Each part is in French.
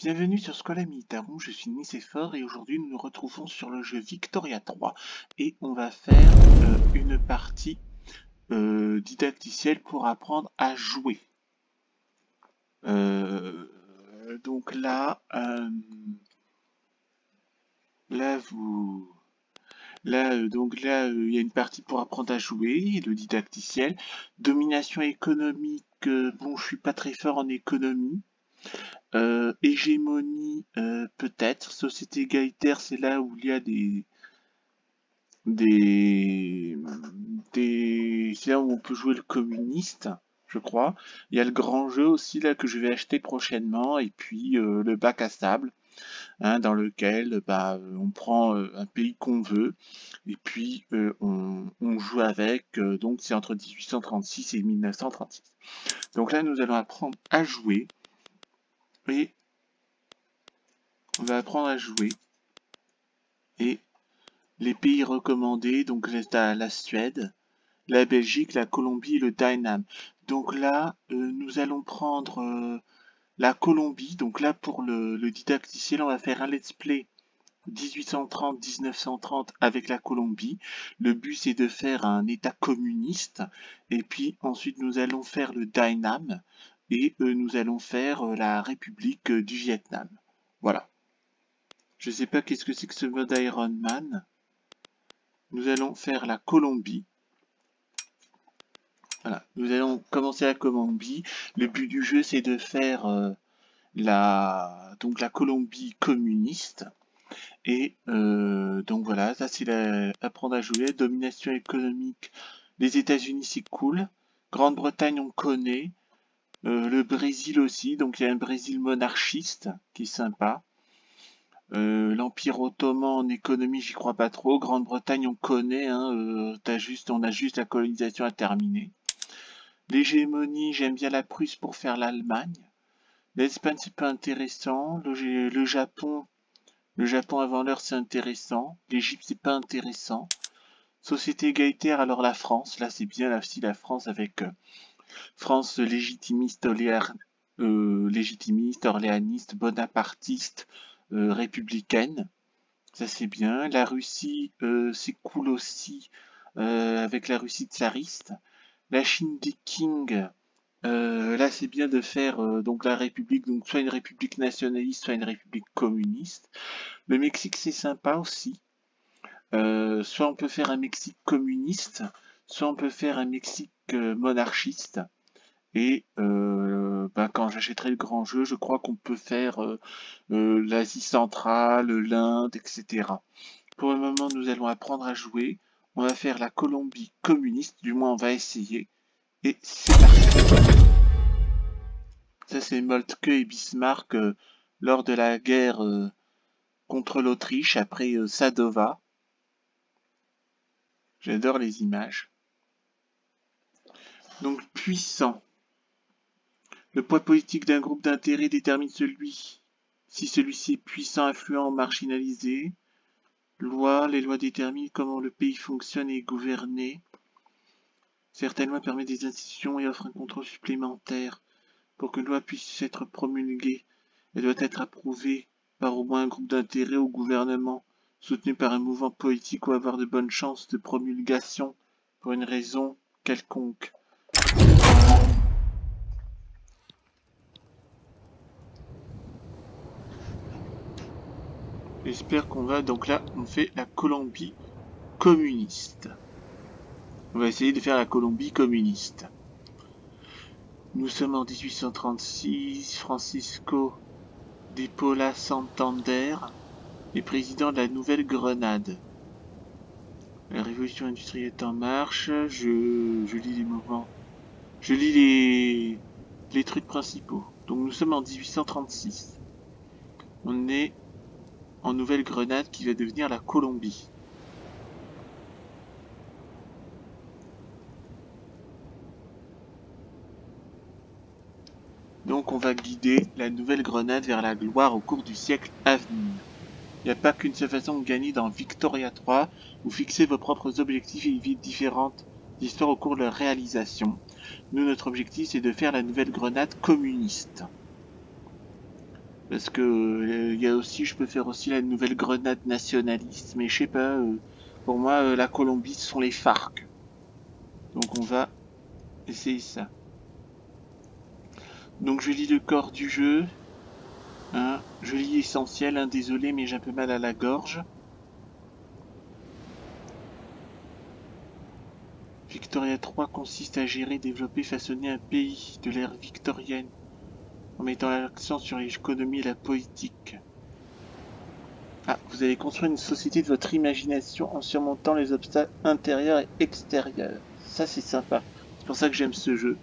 Bienvenue sur Scola Militarum, je suis Nicéphore et aujourd'hui nous nous retrouvons sur le jeu Victoria 3 et on va faire une partie didacticielle pour apprendre à jouer. Donc là, il y a une partie pour apprendre à jouer, le didacticiel. Domination économique, bon je suis pas très fort en économie. Hégémonie, peut-être. Société égalitaire, c'est là où il y a c'est là où on peut jouer le communiste, je crois. Il y a le grand jeu aussi là que je vais acheter prochainement, et puis le bac à sable, hein, dans lequel on prend un pays qu'on veut, et puis on joue avec. Donc c'est entre 1836 et 1936. Donc là, nous allons apprendre à jouer et on va apprendre à jouer. Et les pays recommandés, donc la Suède, la Belgique, la Colombie et le Danemark. Donc là, nous allons prendre la Colombie. Donc là, pour le didacticiel, on va faire un let's play 1830-1930 avec la Colombie. Le but, c'est de faire un État communiste. Et puis ensuite, nous allons faire le Danemark et nous allons faire la République du Vietnam. Voilà. Je ne sais pas qu'est-ce que c'est que ce mode Iron Man. Nous allons faire la Colombie. Voilà, nous allons commencer la Colombie. Le but du jeu, c'est de faire la Colombie communiste. Et donc voilà, ça c'est apprendre à jouer. Domination économique. Les États-Unis, c'est cool. Grande-Bretagne, on connaît. Le Brésil aussi. Donc il y a un Brésil monarchiste qui est sympa. L'Empire ottoman en économie, j'y crois pas trop. Grande-Bretagne, on connaît, hein, on a juste la colonisation à terminer. L'hégémonie, j'aime bien la Prusse pour faire l'Allemagne. L'Espagne, c'est pas intéressant. Le Japon avant l'heure, c'est intéressant. L'Égypte, c'est pas intéressant. Société égalitaire, alors la France. Là, c'est bien aussi la France avec France légitimiste, orléaniste, bonapartiste, républicaine. Ça c'est bien. La Russie, c'est cool aussi avec la Russie tsariste. La Chine des Qing, là c'est bien de faire donc la République, donc soit une République nationaliste, soit une République communiste. Le Mexique c'est sympa aussi. Soit on peut faire un Mexique communiste, soit on peut faire un Mexique monarchiste. Et quand j'achèterai le grand jeu, je crois qu'on peut faire l'Asie centrale, l'Inde, etc. Pour le moment, nous allons apprendre à jouer. On va faire la Colombie communiste, du moins on va essayer. Et c'est parti. Ça c'est Moltke et Bismarck lors de la guerre contre l'Autriche, après Sadova. J'adore les images. Donc puissant. Le poids politique d'un groupe d'intérêt détermine si celui-ci est puissant, influent ou marginalisé. Les lois déterminent comment le pays fonctionne et est gouverné. Certaines lois permettent des institutions et offrent un contrôle supplémentaire. Pour qu'une loi puisse être promulguée, elle doit être approuvée par au moins un groupe d'intérêt ou gouvernement, soutenu par un mouvement politique ou avoir de bonnes chances de promulgation pour une raison quelconque. J'espère qu'on va... Donc là, on fait la Colombie communiste. On va essayer de faire la Colombie communiste. Nous sommes en 1836. Francisco de Paula Santander est président de la Nouvelle-Grenade. La révolution industrielle est en marche. Je lis les mouvements. Je lis les trucs principaux. Donc nous sommes en 1836. On est en Nouvelle-Grenade qui va devenir la Colombie. Donc on va guider la Nouvelle-Grenade vers la gloire au cours du siècle à venir. Il n'y a pas qu'une seule façon de gagner dans Victoria 3. Vous fixez vos propres objectifs et vivez différentes histoires au cours de leur réalisation. Nous, notre objectif, c'est de faire la Nouvelle-Grenade communiste. Parce que il y a aussi, je peux faire aussi la nouvelle grenade nationaliste, mais je sais pas, pour moi la Colombie ce sont les FARC. Donc on va essayer ça. Donc je lis le corps du jeu. Hein, je lis essentiel, hein, désolé mais j'ai un peu mal à la gorge. Victoria 3 consiste à gérer, développer, façonner un pays de l'ère victorienne en mettant l'accent sur l'économie et la politique. Ah, vous allez construire une société de votre imagination en surmontant les obstacles intérieurs et extérieurs. Ça c'est sympa. C'est pour ça que j'aime ce jeu.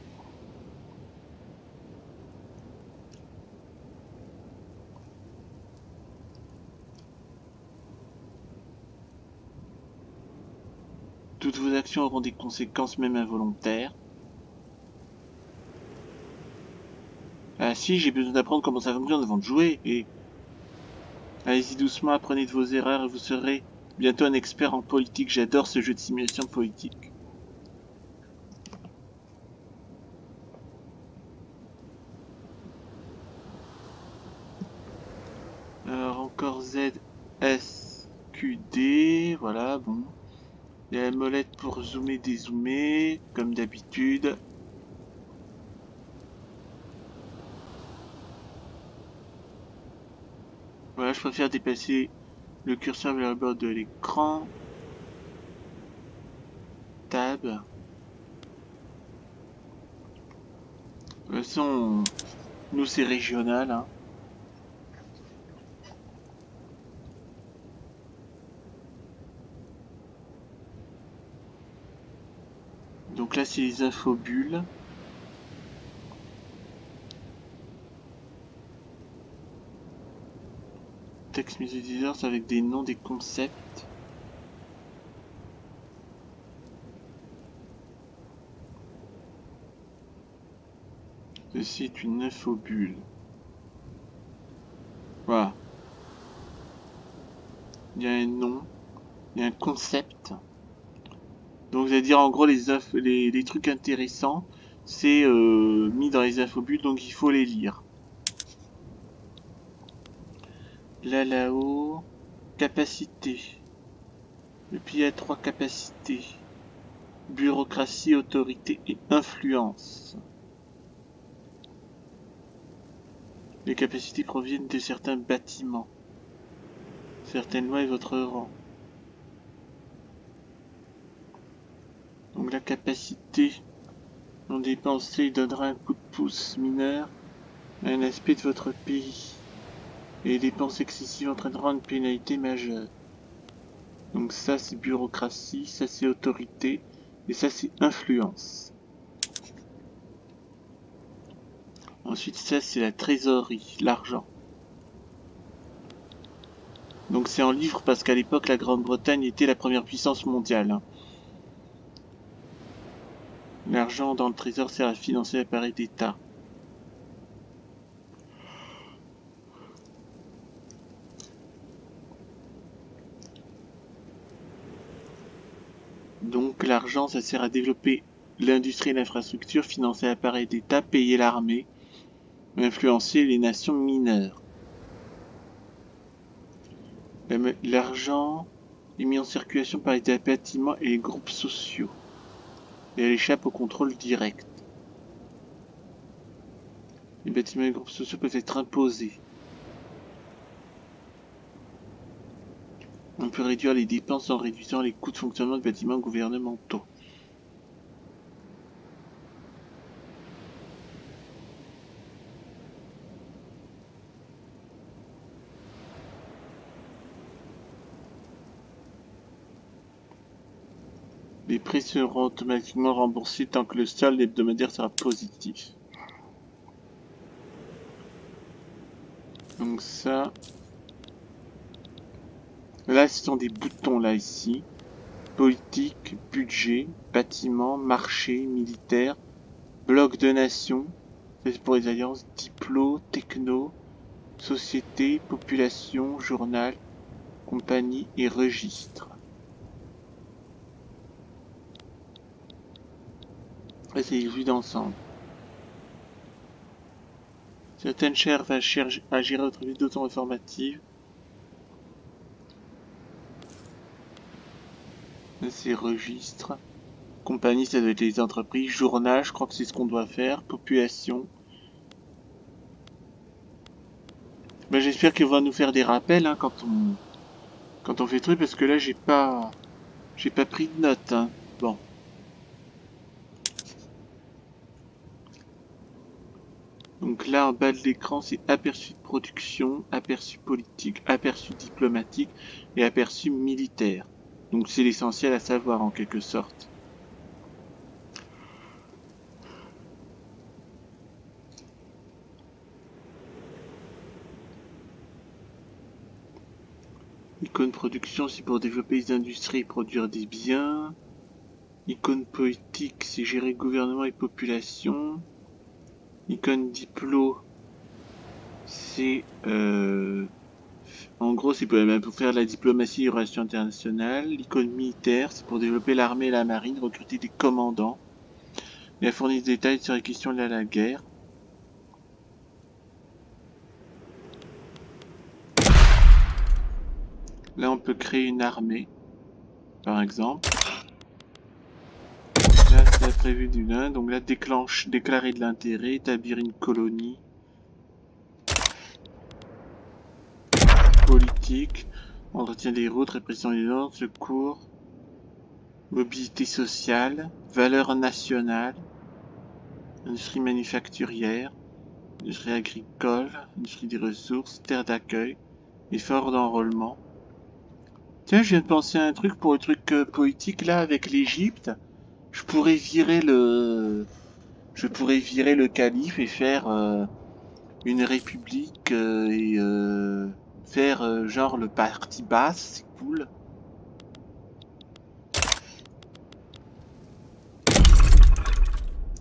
Toutes vos actions auront des conséquences même involontaires. Ah si, j'ai besoin d'apprendre comment ça fonctionne avant de jouer. Et allez-y doucement, apprenez de vos erreurs et vous serez bientôt un expert en politique. J'adore ce jeu de simulation politique. Alors encore Z, S, Q, D. Voilà, bon. Il y a la molette pour zoomer, dézoomer, comme d'habitude. Voilà, je préfère déplacer le curseur vers le bord de l'écran. Tab. De toute façon, nous c'est régional, hein. Donc là c'est les infobulles. Text Users avec des noms, des concepts. Ceci est une infobulle. Voilà. Il y a un nom, il y a un concept. Donc vous allez dire en gros les trucs intéressants, c'est mis dans les infobulles, donc il faut les lire. Là-haut, capacité. Et puis il y a 3 capacités. Bureaucratie, autorité et influence. Les capacités proviennent de certains bâtiments. Certaines lois et votre rang. Donc la capacité non dépensée donnera un coup de pouce mineur à un aspect de votre pays. Et les dépenses excessives entraîneront une pénalité majeure. Donc ça c'est bureaucratie, ça c'est autorité, et ça c'est influence. Ensuite ça c'est la trésorerie, l'argent. Donc c'est en livres parce qu'à l'époque la Grande-Bretagne était la première puissance mondiale. Hein. L'argent dans le trésor sert à financer l'appareil d'État. Donc l'argent ça sert à développer l'industrie et l'infrastructure, financer l'appareil d'État, payer l'armée, influencer les nations mineures. L'argent est mis en circulation par les bâtiments et les groupes sociaux. Et elle échappe au contrôle direct. Les bâtiments et les groupes sociaux peuvent être imposés. On peut réduire les dépenses en réduisant les coûts de fonctionnement de bâtiments gouvernementaux. Les prix seront automatiquement remboursés tant que le solde hebdomadaire sera positif. Donc ça... Là, ce sont des boutons, là, ici. Politique, budget, bâtiment, marché, militaire, bloc de nation, c'est pour les alliances, diplôme, techno, société, population, journal, compagnie et registre. Là, c'est les vues d'ensemble. Certaines chaires va à gérer autre vie d'autant informative. Là, c'est registre. Compagnie, ça doit être les entreprises. Journal, je crois que c'est ce qu'on doit faire. Population. Ben, j'espère qu'ils vont nous faire des rappels hein, quand on fait truc, parce que là j'ai pas pris de notes. Hein. Bon. Donc là en bas de l'écran c'est aperçu de production, aperçu politique, aperçu diplomatique et aperçu militaire. Donc c'est l'essentiel à savoir en quelque sorte. Icône production, c'est pour développer les industries et produire des biens. Icône politique, c'est gérer gouvernement et population. Icône diplo, c'est en gros c'est pour faire la diplomatie et les relations internationales. L'icône militaire, c'est pour développer l'armée et la marine, recruter des commandants. Il a fourni des détails sur les questions liées à la guerre. Là, on peut créer une armée, par exemple. Là, c'est prévu du nain. Donc là, déclarer de l'intérêt, établir une colonie. Politique, entretien des routes, répression des ordres, secours, mobilité sociale, valeurs nationales, industrie manufacturière, industrie agricole, industrie des ressources, terre d'accueil, effort d'enrôlement. Tiens, je viens de penser à un truc pour le truc politique là avec l'Égypte. Je pourrais virer le calife et faire une république et faire genre le parti basse, c'est cool.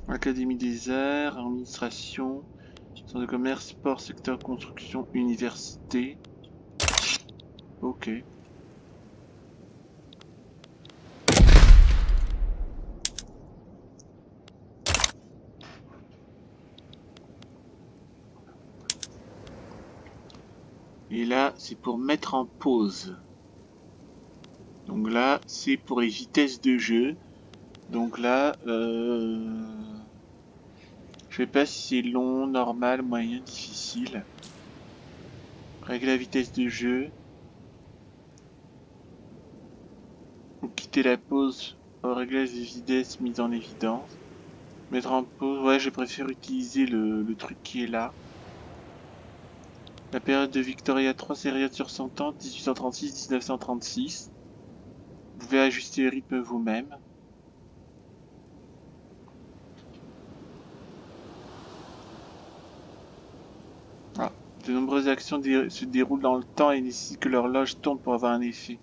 Académie des arts, administration, centre de commerce, sport, secteur construction, université. Ok. Et là, c'est pour mettre en pause. Donc là, c'est pour les vitesses de jeu. Donc là, je sais pas si c'est long, normal, moyen, difficile. Régler la vitesse de jeu. Ou quitter la pause au réglage des vitesses mise en évidence. Mettre en pause, ouais, je préfère utiliser le truc qui est là. La période de Victoria 3 périodes sur 100 ans, 1836-1936. Vous pouvez ajuster le rythme vous-même. Ah, de nombreuses actions se déroulent dans le temps et nécessitent que l'horloge tourne pour avoir un effet.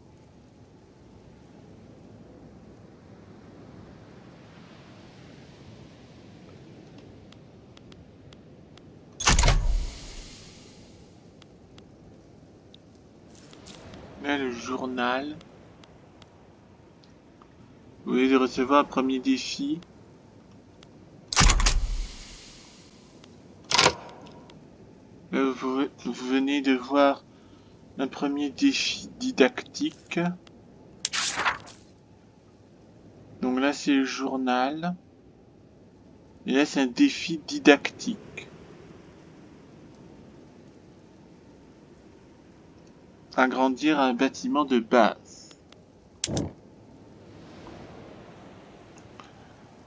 Là, le journal. Vous venez de recevoir un premier défi. Là, vous venez de voir un premier défi didactique. Donc là, c'est le journal. Et là, c'est un défi didactique. Agrandir un bâtiment de base.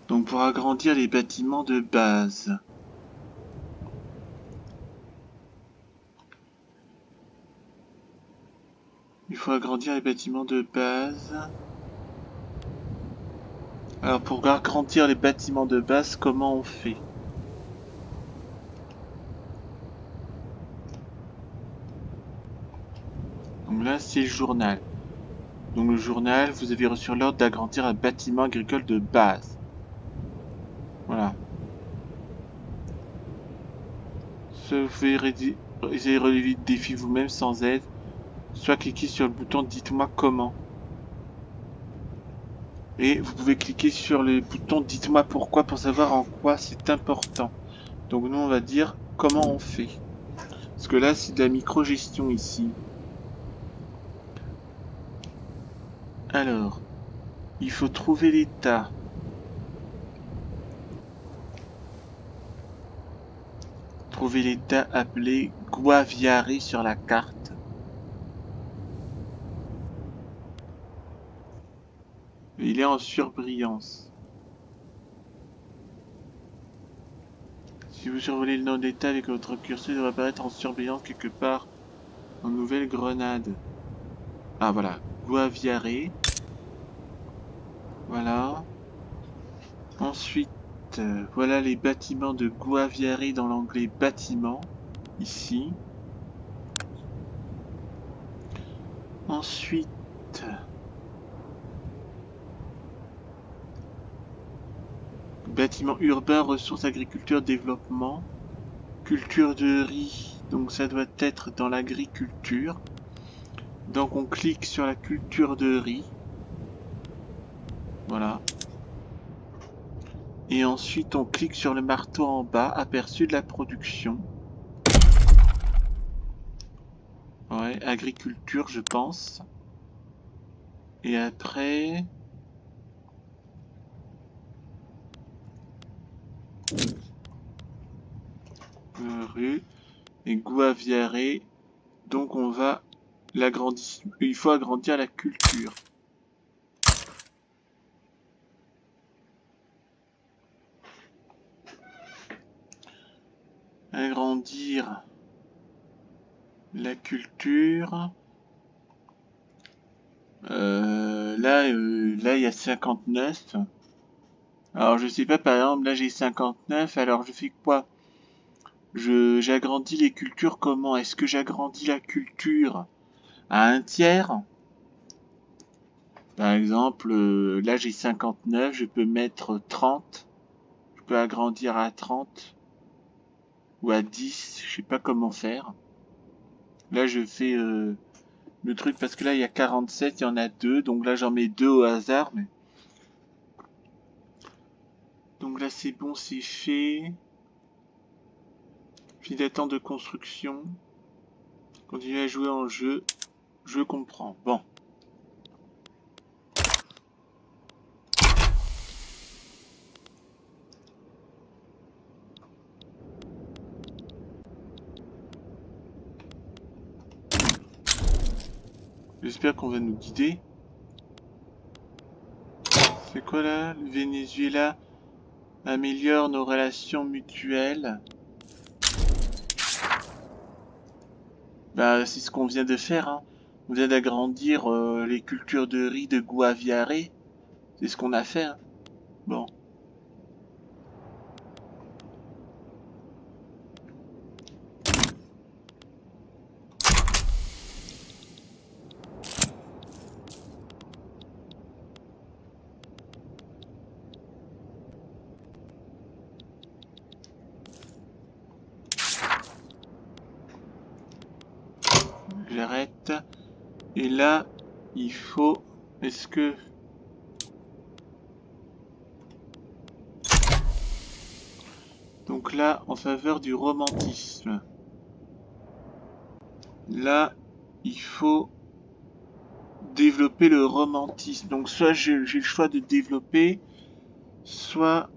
Donc pour agrandir les bâtiments de base. Il faut agrandir les bâtiments de base. Alors pour agrandir les bâtiments de base, comment on fait? Donc là, c'est le journal. Donc le journal, vous avez reçu l'ordre d'agrandir un bâtiment agricole de base. Voilà. Soit vous pouvez essayer de relever le défi vous-même sans aide, soit cliquez sur le bouton dites-moi comment. Et vous pouvez cliquer sur le bouton dites-moi pourquoi pour savoir en quoi c'est important. Donc nous on va dire comment on fait? Parce que là, c'est de la micro-gestion ici. Alors, il faut trouver l'état. Trouver l'état appelé Guaviare sur la carte. Il est en surbrillance. Si vous survolez le nom d'état avec votre curseur, il devrait apparaître en surbrillance quelque part en Nouvelle-Grenade. Ah voilà, Guaviare. Voilà. Ensuite, voilà les bâtiments de Guaviare dans l'onglet bâtiments, ici. Ensuite, bâtiments urbains, ressources, agriculture, développement, culture de riz, donc ça doit être dans l'agriculture. Donc on clique sur la culture de riz. Voilà. Et ensuite on clique sur le marteau en bas, aperçu de la production. Ouais, agriculture je pense. Et après... rue et Guaviare. Donc on va l'agrandir. Il faut agrandir la culture. Agrandir la culture. Là, il y a 59. Alors je sais pas, par exemple, là j'ai 59. Alors je fais quoi? J'agrandis les cultures comment? Est-ce que j'agrandis la culture à 1/3? Par exemple, là j'ai 59, je peux mettre 30. Je peux agrandir à 30 ou à 10, je sais pas comment faire. Là je fais le truc parce que là il y a 47, il y en a 2, donc là j'en mets 2 au hasard. Mais... Donc là c'est bon, c'est fait. File d'attente de construction. Continuez à jouer en jeu. Je comprends. Bon. J'espère qu'on va nous guider. C'est quoi là? Le Venezuela améliore nos relations mutuelles. Bah, c'est ce qu'on vient de faire, hein. On vient d'agrandir les cultures de riz de Guaviare. C'est ce qu'on a fait, hein. Bon. J'arrête. Et là, il faut... Est-ce que... Donc là, en faveur du romantisme. Là, il faut développer le romantisme. Donc soit j'ai le choix de développer, soit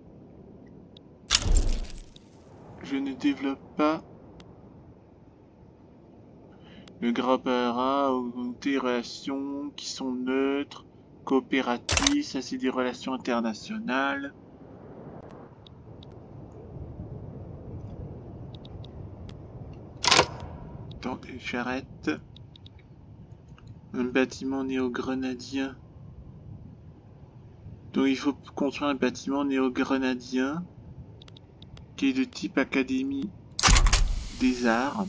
je ne développe pas. Le grappera, augmenter les relations qui sont neutres, coopératives, ça c'est des relations internationales. Attendez, j'arrête. Un bâtiment néo-grenadien. Donc il faut construire un bâtiment néo-grenadien qui est de type Académie des Arts.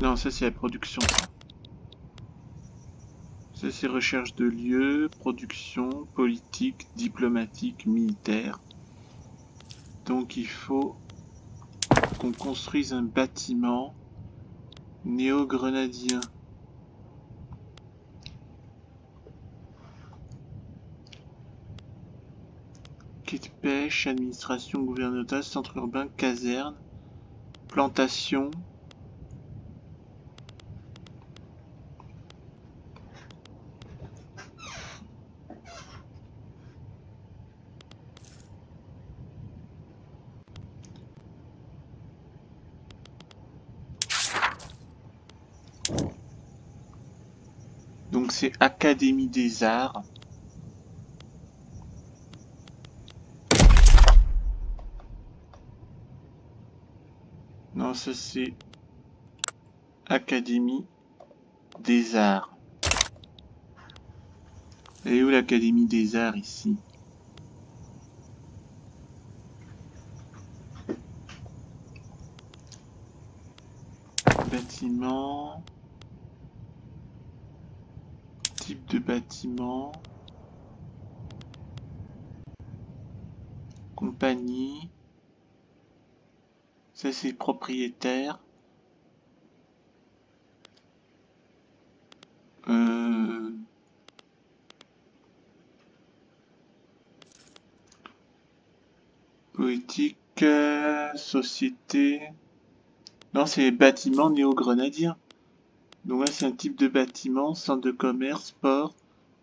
Non, ça c'est la production, ça. Ça c'est recherche de lieux, production, politique, diplomatique, militaire. Donc il faut qu'on construise un bâtiment néo-grenadien. quai de pêche, administration gouvernementale, centre urbain, caserne, plantation. Donc c'est Académie des Arts. Non, ça c'est Académie des Arts. Elle est où l'Académie des Arts ici? Bâtiment. Type de bâtiment. Compagnie. Ça c'est propriétaire. Politique, société. Non, c'est bâtiment néo-grenadien. Donc là, c'est un type de bâtiment, centre de commerce, port,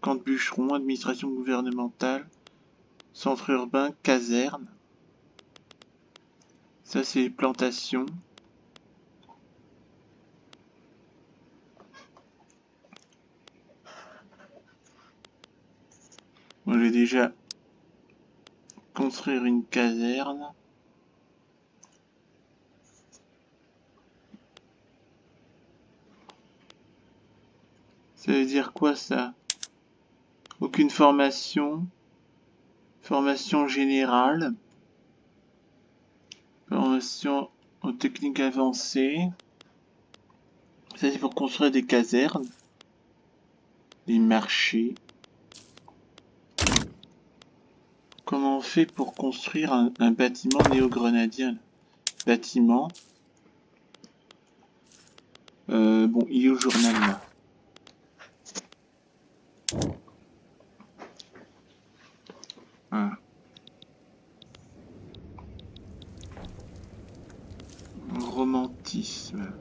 camp de bûcheron, administration gouvernementale, centre urbain, caserne. Ça, c'est les plantations. Moi, je vais déjà construire une caserne. Ça veut dire quoi, ça? Aucune formation. Formation générale. Formation aux techniques avancées. Ça, c'est pour construire des casernes. Des marchés. Comment on fait pour construire un bâtiment néo-grenadien? Bâtiment. Bon, il est au journal là. Ah. Romantisme.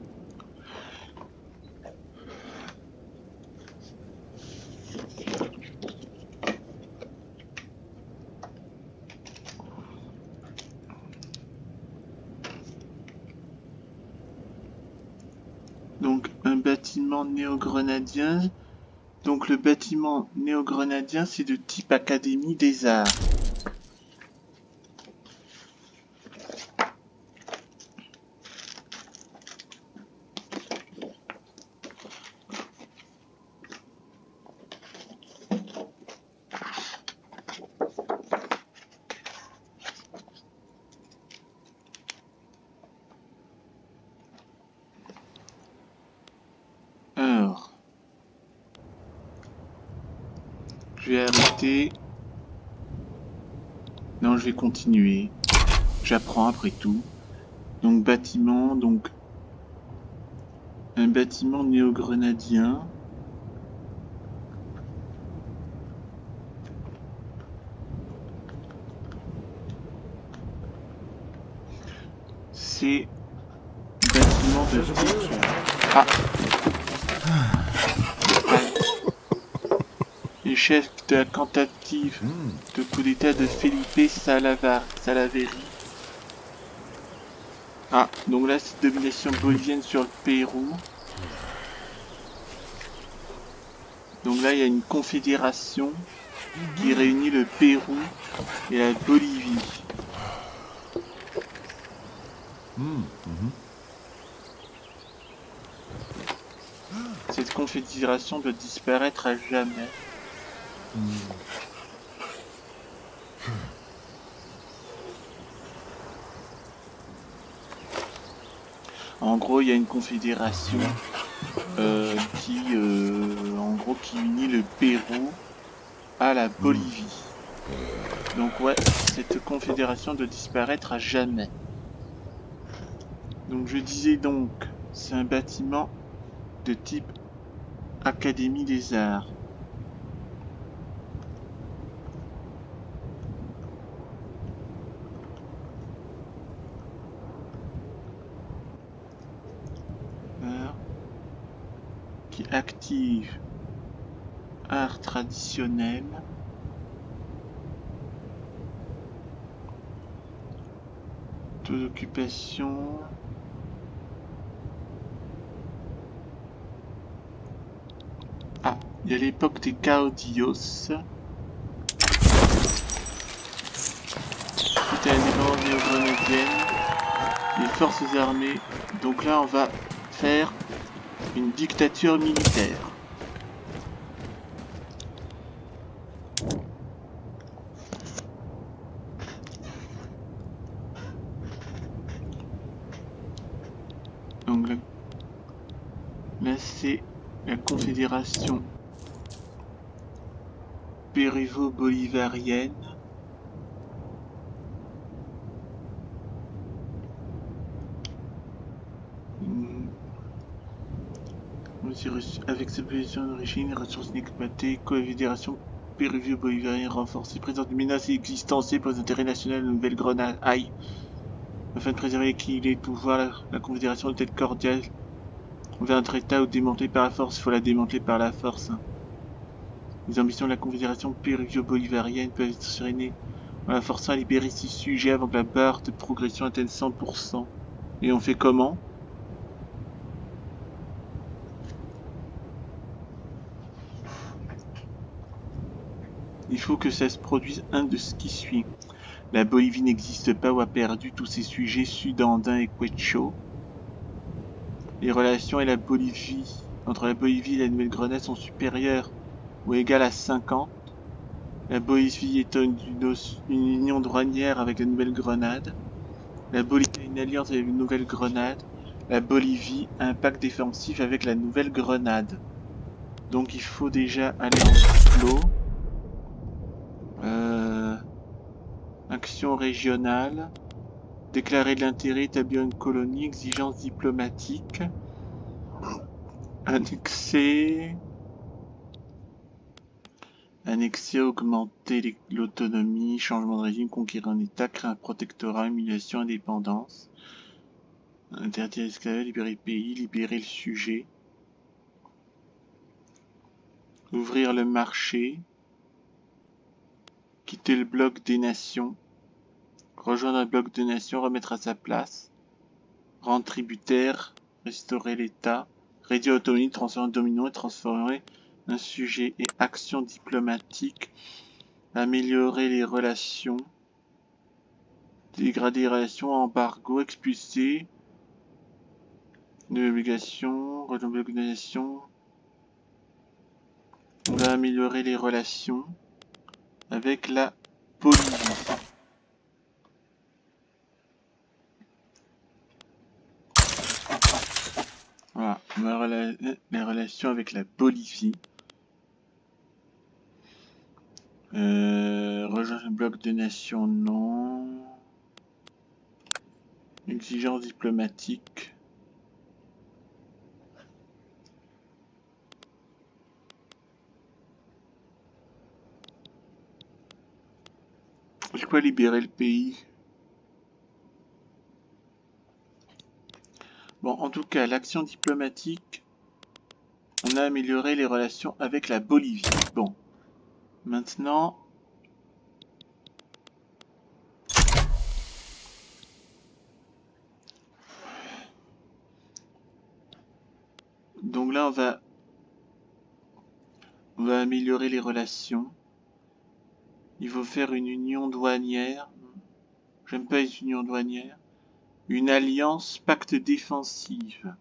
Donc un bâtiment néo-grenadien. Donc le bâtiment néo-grenadien, c'est de type Académie des Arts. Alors, je vais arrêter. Non, je vais continuer. J'apprends après tout. Donc bâtiment, donc un bâtiment néo-grenadien. C'est bâtiment de type. Ah. Les chefs de la tentative de coup d'état de Felipe Salaveri. Ah, donc là c'est domination bolivienne sur le Pérou. Donc là il y a une confédération qui réunit le Pérou et la Bolivie. Cette confédération doit disparaître à jamais. En gros, il y a une confédération qui unit le Pérou à la Bolivie. Donc ouais, cette confédération doit disparaître à jamais. Donc je disais donc, c'est un bâtiment de type Académie des Arts. qui active art traditionnel. Taux d'occupation. Ah, il y a l'époque des Caudillos. Suite à l'indépendance néo-grenadienne, les forces armées. Donc là, on va faire une dictature militaire. Donc là c'est la confédération péruvo-bolivarienne. Avec sa position d'origine, ressources inexploitées, confédération péruvio-bolivarienne renforcée, présente une menace existentielle pour les intérêts nationaux de la Nouvelle-Grenade. Aïe. Afin de préserver l'équilibre des pouvoirs, la confédération doit être cordiale envers un État ou démantelée par la force. Il faut la démanteler par la force. Les ambitions de la confédération péruvio-bolivarienne peuvent être sereinées en la forçant à libérer ses sujets avant que la barre de progression atteigne 100%. Et on fait comment? Il faut que ça se produise un de ce qui suit. La Bolivie n'existe pas ou a perdu tous ses sujets sud-andins et quechua. Les relations entre la Bolivie et la Nouvelle-Grenade sont supérieures ou égales à 50. La Bolivie est une union douanière avec la Nouvelle-Grenade. La Bolivie a une alliance avec la Nouvelle-Grenade. La Bolivie a un pacte défensif avec la Nouvelle-Grenade. Donc il faut déjà aller en flot. Action régionale. Déclarer de l'intérêt, établir une colonie, exigences diplomatiques. Annexer, augmenter l'autonomie, changement de régime, conquérir un état, créer un protectorat, humiliation, indépendance. Interdire l'esclavage, libérer le pays, libérer le sujet. Ouvrir le marché. Quitter le bloc des nations. Rejoindre un bloc de nations, remettre à sa place. Rendre tributaire, restaurer l'état. Réduire l'autonomie, transformer en dominant et transformer un sujet et action diplomatique. Améliorer les relations. Dégrader les relations, embargo, expulser. Nouvelle obligation, rejoindre l'organisation. On va améliorer les relations avec la Bolivie. Voilà, on va les relations avec la Bolivie. Rejoindre le bloc de nations, non. Exigence diplomatique. C'est quoi libérer le pays? Bon, en tout cas, l'action diplomatique, on a amélioré les relations avec la Bolivie. Bon, maintenant... Donc là, on va améliorer les relations. Il faut faire une union douanière. J'aime pas les unions douanières. Une alliance pacte défensive.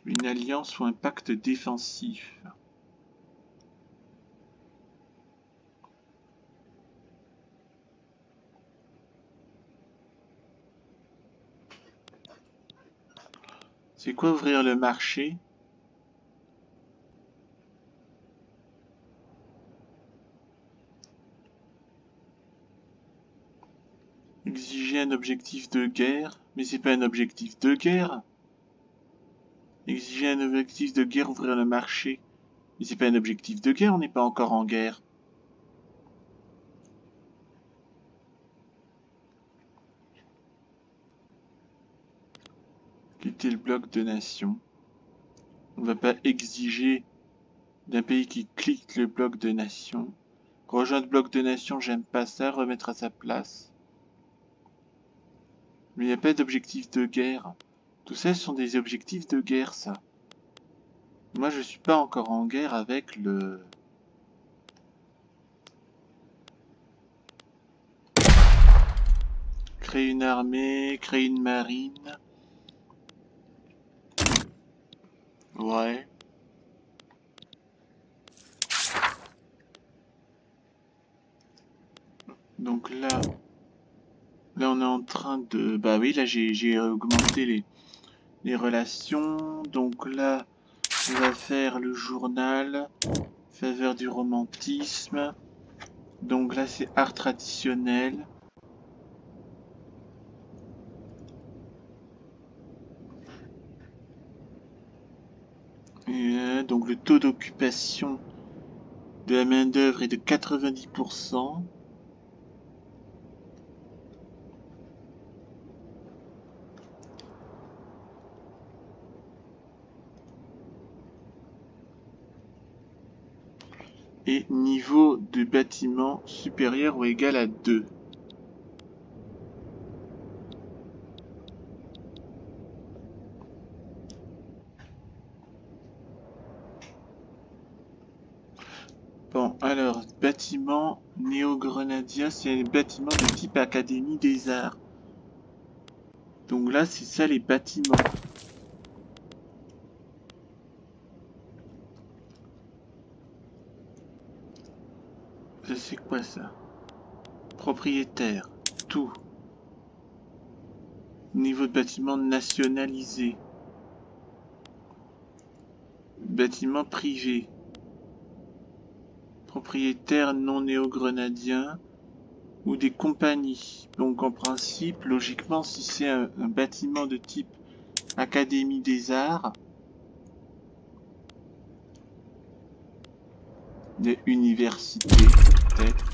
Une alliance ou un pacte défensif. C'est quoi ouvrir le marché? Exiger un objectif de guerre? Mais c'est pas un objectif de guerre. Exiger un objectif de guerre, ouvrir le marché. Mais c'est pas un objectif de guerre, on n'est pas encore en guerre. Quitter le bloc de nation. On va pas exiger d'un pays qui quitte le bloc de nation. Rejoindre le bloc de nation, j'aime pas ça. Remettre à sa place. Mais il n'y a pas d'objectif de guerre. Tout ça, ce sont des objectifs de guerre, ça. Moi, je suis pas encore en guerre avec le... Créer une armée, créer une marine. Ouais. Donc là... Là, on est en train de... Bah oui, là, j'ai augmenté les relations. Donc là, on va faire le journal. Faveur du romantisme. Donc là, c'est art traditionnel. Et, donc le taux d'occupation de la main-d'œuvre est de 90%. Et niveau de bâtiment supérieur ou égal à 2. Bon, alors, bâtiment néo-grenadien, c'est un bâtiment de type Académie des Arts. Donc là, c'est ça les bâtiments. Ça, c'est quoi ça? Propriétaire. Tout. Niveau de bâtiment nationalisé. Bâtiment privé. Propriétaire non néo-grenadien. Ou des compagnies. Donc en principe, logiquement, si c'est un bâtiment de type Académie des Arts, des universités, peut-être.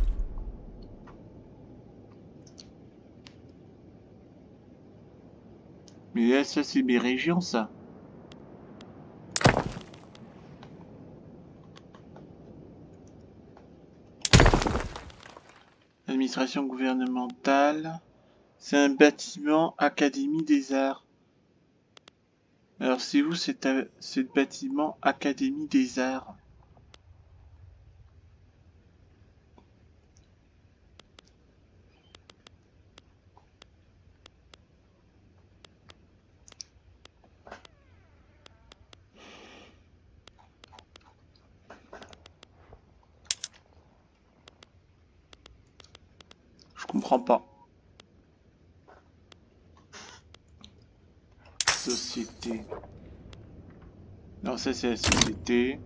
Mais là, ça, c'est mes régions, ça. Administration gouvernementale. C'est un bâtiment Académie des Arts. Alors, c'est où cet bâtiment Académie des Arts? Je comprends pas. Société. Non, ça c'est la société.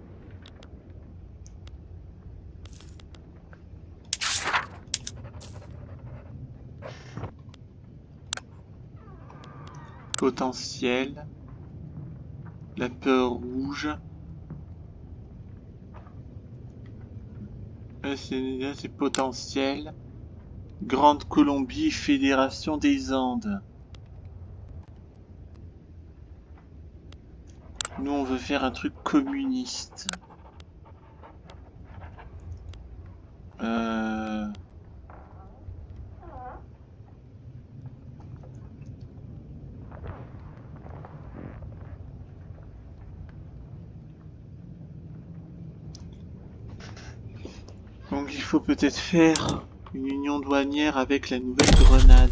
Potentiel. La peur rouge. Là, c'est potentiel. Grande Colombie, Fédération des Andes. Nous, on veut faire un truc communiste. Donc il faut peut-être faire une union douanière avec la Nouvelle-Grenade.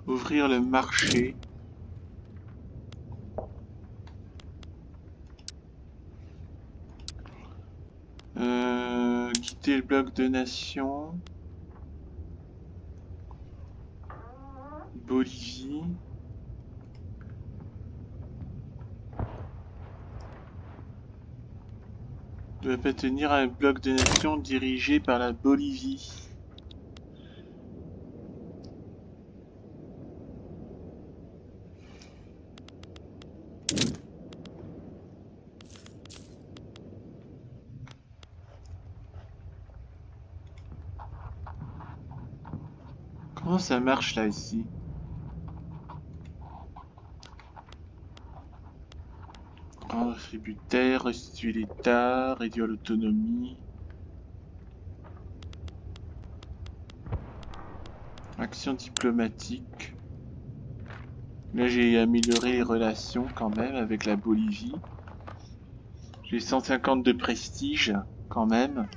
Ouvrir le marché. Quitter le bloc de nation. Bolivie. Doit appartenir à un bloc de nation dirigé par la Bolivie. Comment ça marche là ici? Rendre tributaire, restituer l'État, réduire l'autonomie. Action diplomatique. Là j'ai amélioré les relations quand même avec la Bolivie. J'ai 150 de prestige quand même.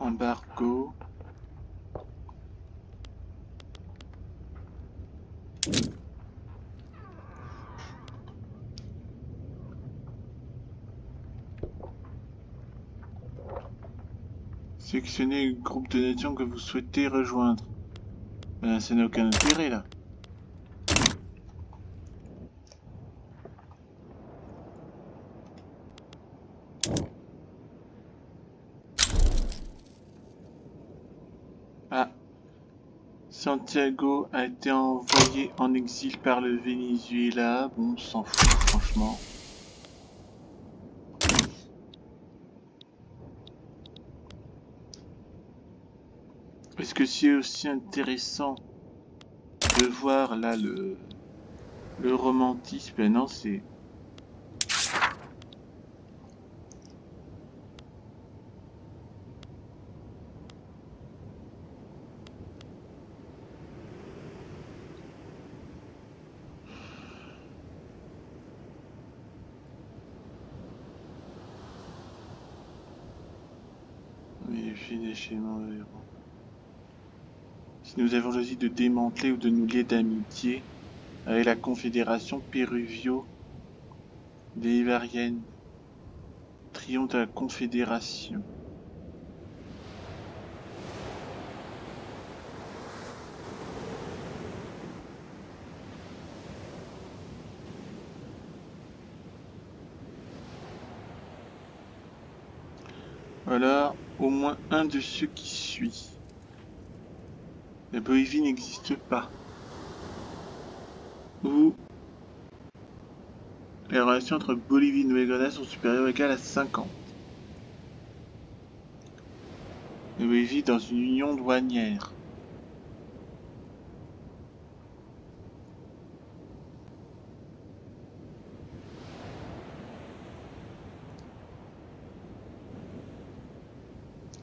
Embargo. Sélectionnez le groupe de nations que vous souhaitez rejoindre. Ça n'a aucun intérêt là. Ah. Santiago a été envoyé en exil par le Venezuela. Bon, on s'en fout franchement. Est-ce que c'est aussi intéressant de voir là le romantisme? Ben non, c'est... Vérifier les schémas. Si nous avons choisi de démanteler ou de nous lier d'amitié avec la Confédération Péruvio-Bolivarienne, triomphe de la Confédération. Voilà, au moins un de ceux qui suit. La Bolivie n'existe pas. Ou les relations entre Bolivie et Nouvelle-Grenade sont supérieures ou égales à 50. La Bolivie vit dans une union douanière.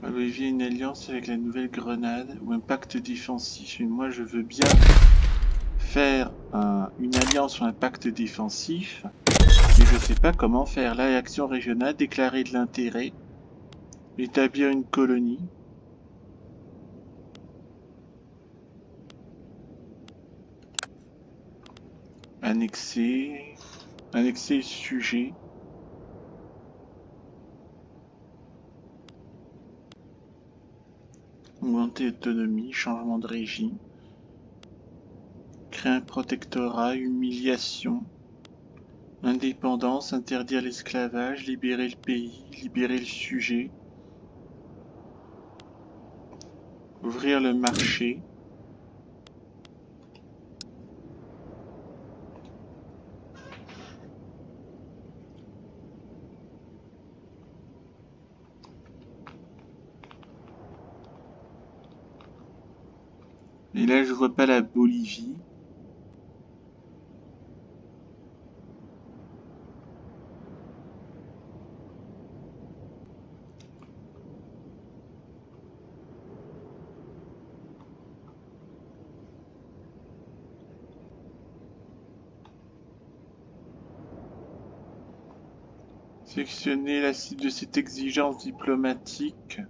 La Bolivie a une alliance avec la Nouvelle-Grenade ou un pacte défensif. Et moi je veux bien faire une alliance ou un pacte défensif. Mais je sais pas comment faire. Là, l'action régionale, déclarer de l'intérêt, établir une colonie. Annexer le sujet. Augmenter l'autonomie, changement de régime. Créer un protectorat, humiliation. Indépendance, interdire l'esclavage, libérer le pays, libérer le sujet. Ouvrir le marché. Et là, je vois pas la Bolivie. Sélectionner la cible de cette exigence diplomatique.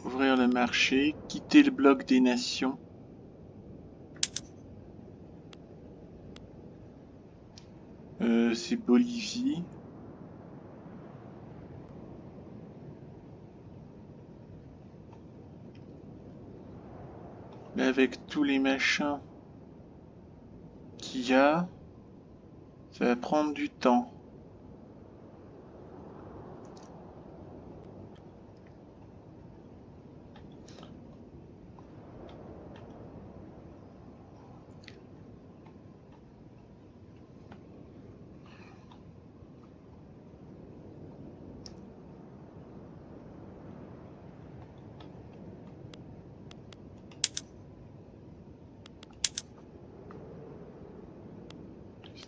Ouvrir le marché. Quitter le bloc des nations. C'est Bolivie. Mais avec tous les machins qu'il y a, Ça va prendre du temps.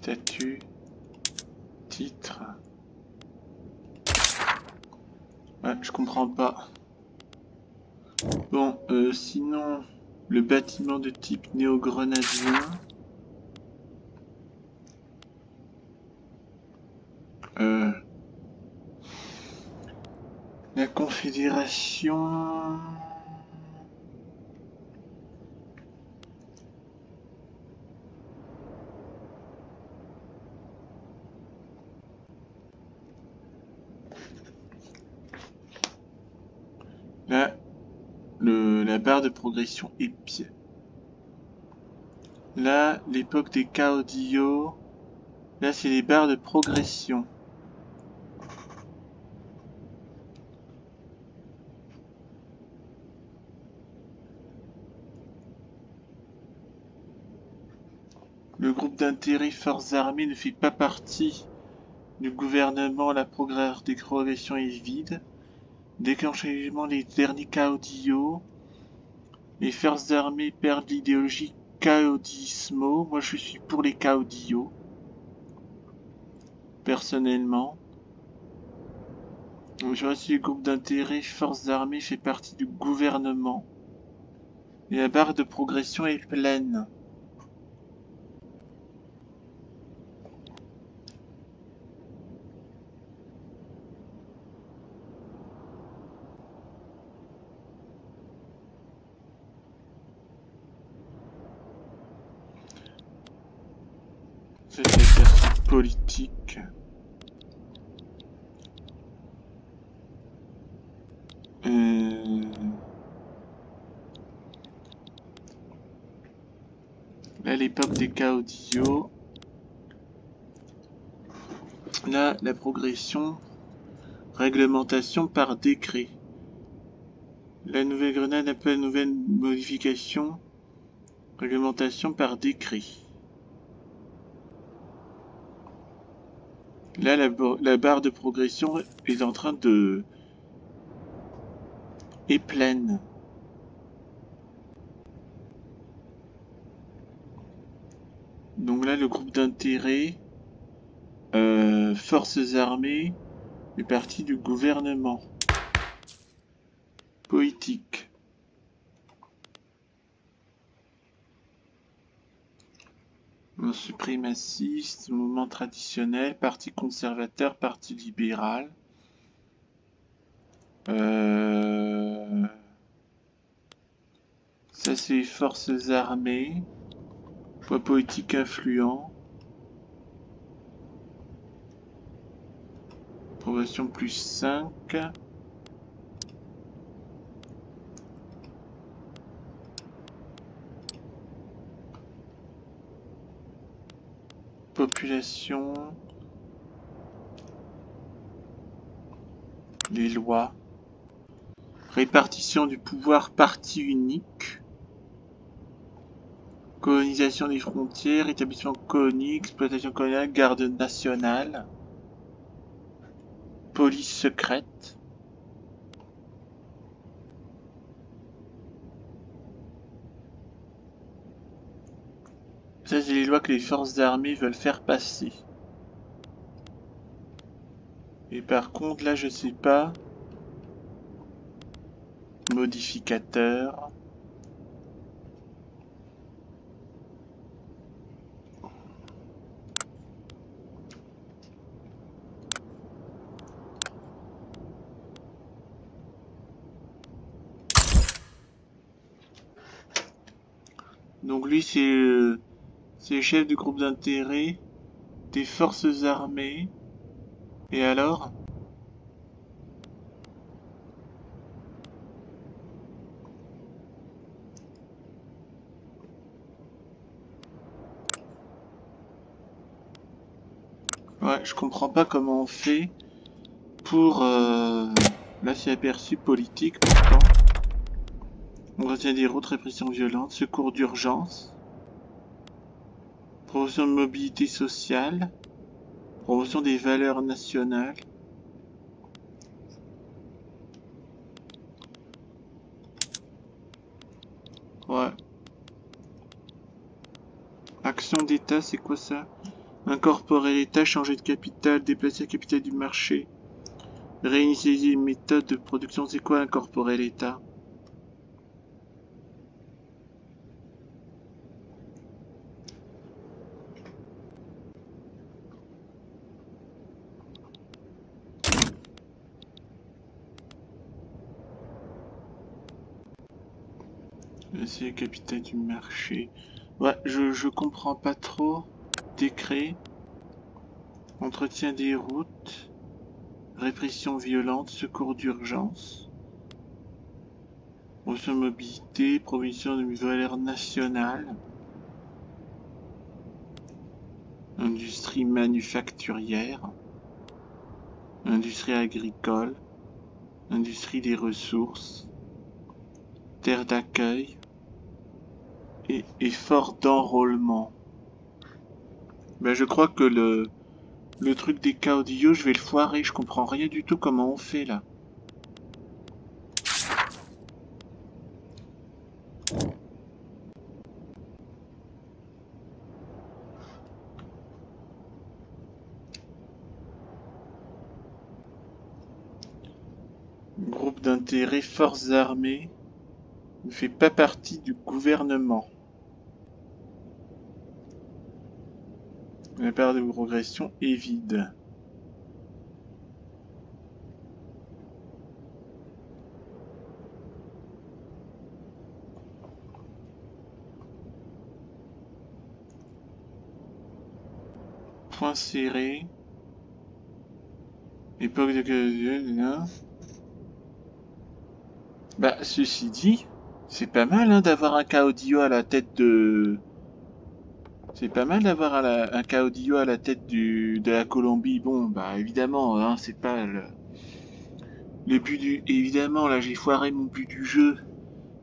Statut, titre. Ouais, je comprends pas. Bon, sinon, le bâtiment de type néo-grenadien. La Confédération. Là, la barre de progression est pied. Là, l'époque des caudillos. Là, c'est les barres de progression. Le groupe d'intérêt Forces armées ne fait pas partie du gouvernement. La progression est vide. Déclenchement les derniers caudillos. Les forces armées perdent l'idéologie caudismo. Moi, je suis pour les caudillos. Personnellement. Donc, je vois si le groupe d'intérêt Forces armées fait partie du gouvernement. Et la barre de progression est pleine. C'est l'exercice politique. Là, l'époque des caudillos. Là, la progression. Réglementation par décret. La Nouvelle-Grenade appelle une nouvelle modification. Réglementation par décret. Là, la barre de progression est en train de... est pleine. Donc là, le groupe d'intérêt, forces armées, est partie du gouvernement. Politique. Suprémaciste, mouvement traditionnel, parti conservateur, parti libéral. Ça c'est les forces armées. Poids politique influent. Progression plus 5. Population. Les lois. Répartition du pouvoir parti unique. Colonisation des frontières, établissement colonique, exploitation coloniale, garde nationale. Police secrète. Ça, c'est les lois que les forces armées veulent faire passer. Et par contre, là, je sais pas. Modificateur. Donc lui, c'est le chef du groupe d'intérêt des forces armées. Et alors? Ouais, je comprends pas comment on fait pour... Là, c'est aperçu politique, pourtant. On retient des routes, répression violente, secours d'urgence, promotion de mobilité sociale, promotion des valeurs nationales. Ouais. Action d'État, c'est quoi ça? Incorporer l'État, changer de capital, déplacer la capitale du marché. Réinitialiser les méthodes de production, c'est quoi incorporer l'État? C'est la capitale du marché. Ouais, je comprends pas trop. Décret. Entretien des routes. Répression violente, secours d'urgence. Promotion de mobilité, promotion de valeurs nationales. Industrie manufacturière. Industrie agricole. Industrie des ressources. Terre d'accueil. Et effort d'enrôlement. Ben je crois que le truc des caudillos, je vais le foirer. Je comprends rien du tout comment on fait là. Groupe d'intérêt, forces armées, ne fait pas partie du gouvernement. La barre de progression est vide. Point serré. Époque de... Bah, ceci dit, c'est pas mal hein, d'avoir un caudillo à la tête de... C'est pas mal d'avoir un caudillo à la tête de la Colombie. Bon, bah évidemment, hein, c'est pas le but du... Évidemment, là j'ai foiré mon but du jeu,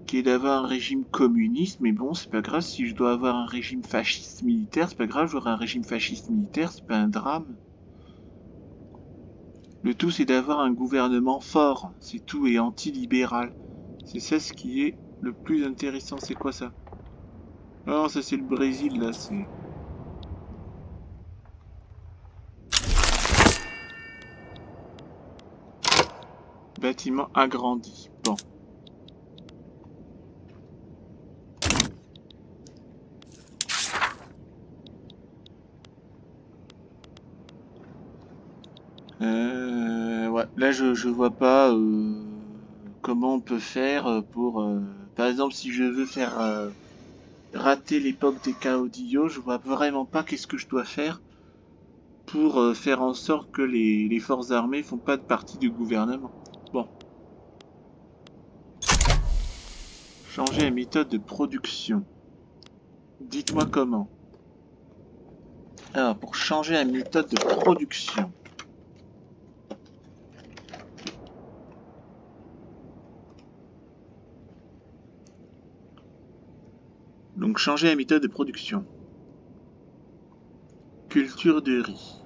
qui est d'avoir un régime communiste, mais bon, c'est pas grave, si je dois avoir un régime fasciste militaire, c'est pas grave, j'aurai un régime fasciste militaire, c'est pas un drame. Le tout, c'est d'avoir un gouvernement fort, c'est tout, et anti-libéral. C'est ça ce qui est le plus intéressant. C'est quoi ça? Oh non, ça c'est le Brésil, là, c'est... Bâtiment agrandi. Bon. Ouais, là je vois pas comment on peut faire pour... par exemple, si je veux faire rater l'époque des caudillos, je vois vraiment pas qu'est-ce que je dois faire pour faire en sorte que les forces armées font pas de partie du gouvernement. Bon. Changer la méthode de production. Dites-moi comment. Alors, pour changer la méthode de production. Donc, changer la méthode de production. Culture de riz.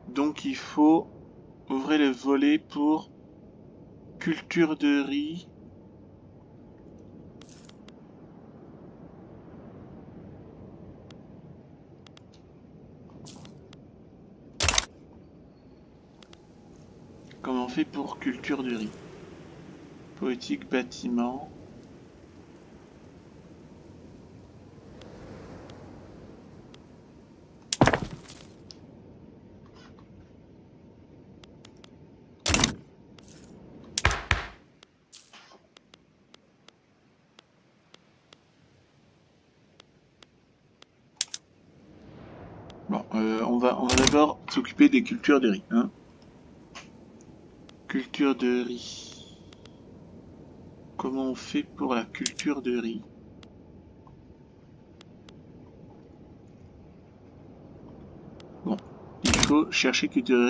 Donc, il faut ouvrir le volet pour culture de riz. Comment on fait pour culture de riz? Poétique, bâtiment. Bon, on va d'abord s'occuper des cultures de riz. Hein. Culture de riz. Comment on fait pour la culture de riz? Bon, il faut chercher culture de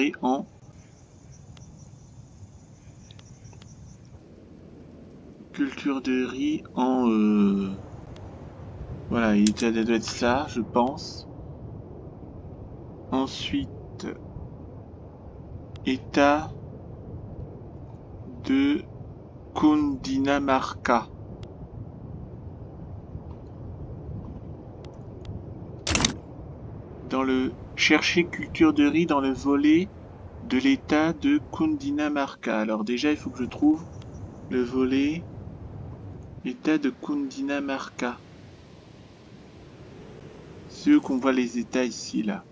riz en voilà, il doit être ça, je pense. Ensuite, État de Cundinamarca. Dans le chercher culture de riz dans le volet de l'État de Cundinamarca. Alors déjà, il faut que je trouve le volet État de Cundinamarca. C'est eux qu'on voit les États ici, là.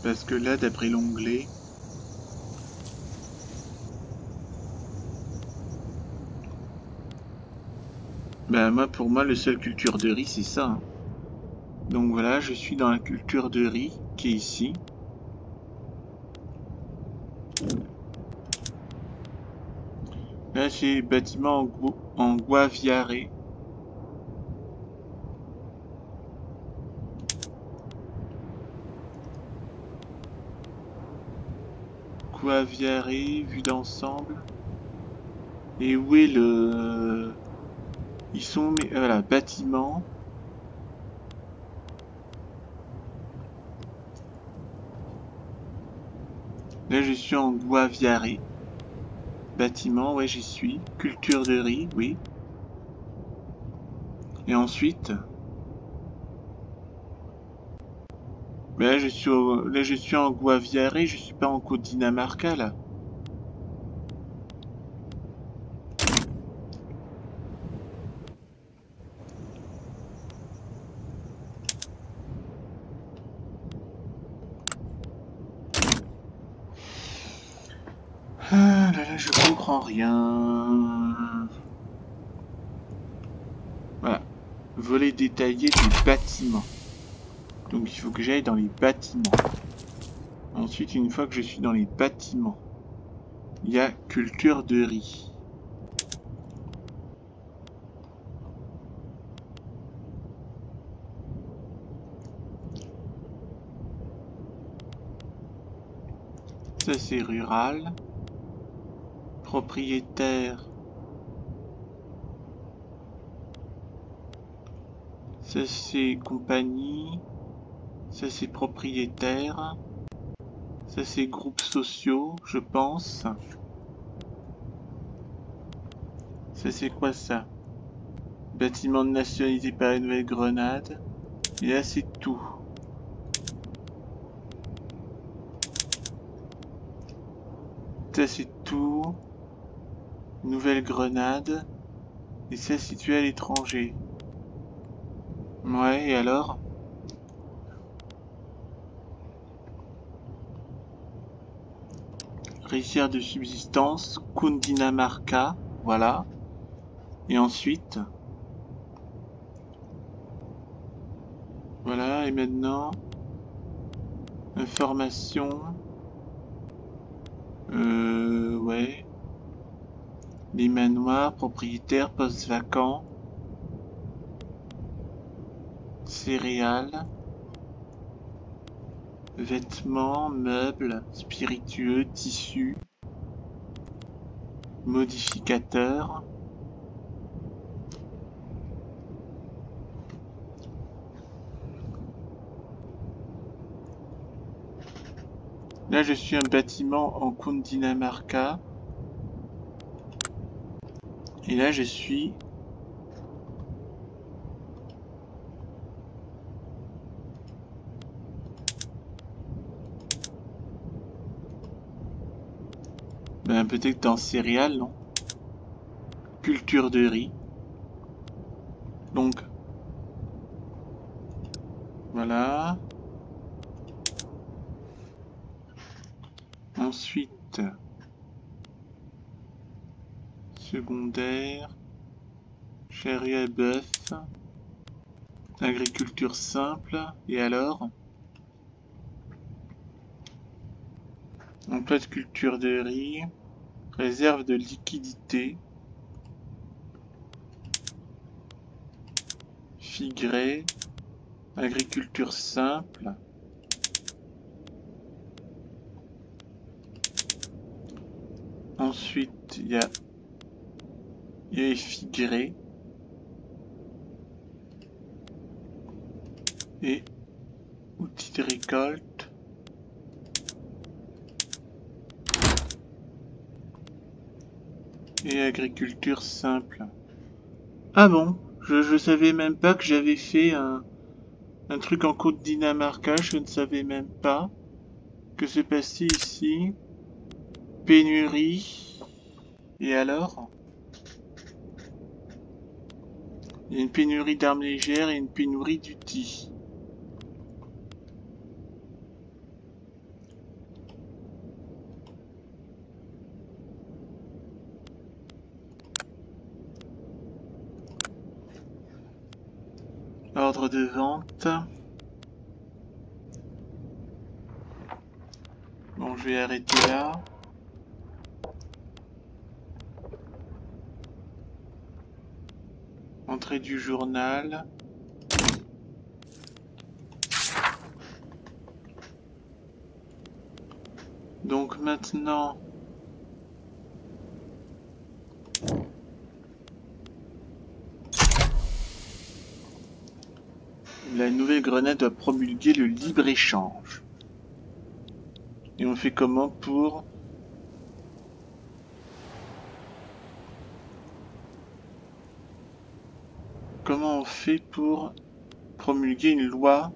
Parce que là, d'après l'onglet... Ben moi, pour moi, le seul culture de riz, c'est ça. Hein. Donc voilà, je suis dans la culture de riz, qui est ici. Là, j'ai bâtiment en Guaviare. Guaviare, vue d'ensemble. Et où est le... Ils sont... Voilà, bâtiment. Là, je suis en Guaviare. Bâtiment, ouais, j'y suis. Culture de riz, oui. Et ensuite... Mais là, je suis en Guaviare, je suis pas en Cundinamarca, là. Ah là là, je comprends rien. Voilà. Volet détaillé des bâtiments. Donc il faut que j'aille dans les bâtiments. Ensuite, une fois que je suis dans les bâtiments, il y a culture de riz. Ça c'est rural. Propriétaire. Ça c'est compagnie. Ça c'est propriétaire. Ça c'est groupes sociaux, je pense. Ça c'est quoi ça? Bâtiment de nationalité par la Nouvelle-Grenade. Et là c'est tout. Ça c'est tout. Nouvelle-Grenade. Et c'est situé à l'étranger. Ouais, et alors? Rivière de subsistance, Cundinamarca, voilà. Et ensuite... Voilà, et maintenant... Information... ouais. Les manoirs, propriétaires, postes vacants. Céréales. Vêtements, meubles, spiritueux, tissus. Modificateurs. Là, je suis un bâtiment en Cundinamarca. Et là, je suis... Ben, peut-être dans céréales, non? Culture de riz. Donc, voilà. Ensuite, secondaire, charrue à bœuf, agriculture simple, et alors? Emploi de culture de riz, Réserve de liquidité. Figré. Agriculture simple. Ensuite, il y a les figrés. Et outils de récolte. Et agriculture simple. Ah bon, je savais même pas que j'avais fait un truc en Côte Dinamarca, je ne savais même pas. Que s'est passé ici? Pénurie. Et alors? Il y a une pénurie d'armes légères et une pénurie d'outils. Ordre de vente. Bon, je vais arrêter là. Entrée du journal. Donc maintenant... La nouvelle grenade doit promulguer le libre-échange. Et on fait comment pour... Comment on fait pour promulguer une loi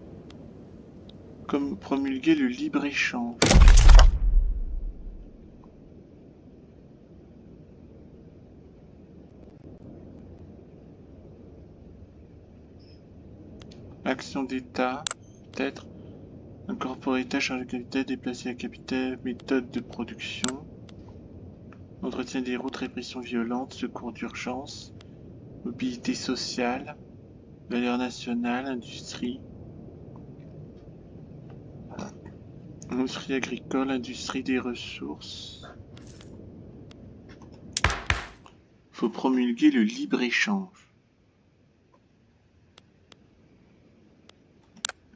comme promulguer le libre-échange? Action d'État, peut-être. Incorporer tâches chargées de capital, déplacer la capitale, méthode de production. Entretien des routes, répression violente, secours d'urgence, mobilité sociale, valeur nationale, industrie. Industrie agricole, industrie des ressources. Faut promulguer le libre-échange.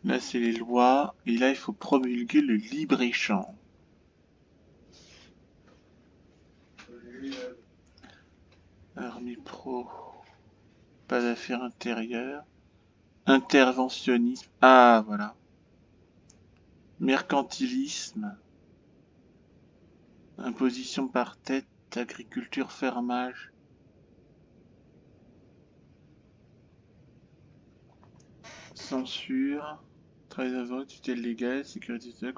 Là, c'est les lois. Et là, il faut promulguer le libre-échange. Armée pro. Pas d'affaires intérieures. Interventionnisme. Ah, voilà. Mercantilisme. Imposition par tête. Agriculture, fermage. Censure. Travail d'avocat, tutelle légale, sécurité sociale.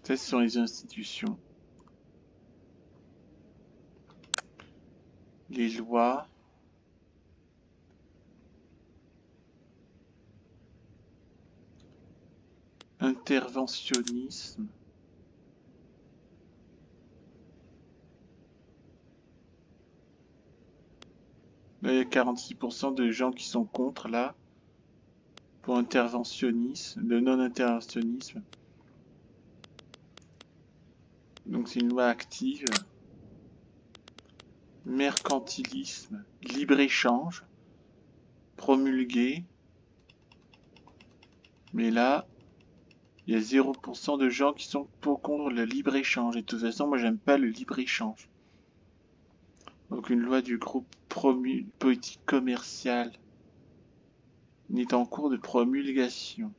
Ça, ce sont les institutions. Les lois. Interventionnisme. Là, il y a 46% de gens qui sont contre, là. Pour interventionnisme, le non-interventionnisme. Donc c'est une loi active. Mercantilisme, libre-échange, promulgué. Mais là, il y a 0% de gens qui sont pour contre le libre-échange. Et de toute façon, moi j'aime pas le libre-échange. Donc une loi du groupe politique commerciale est en cours de promulgation.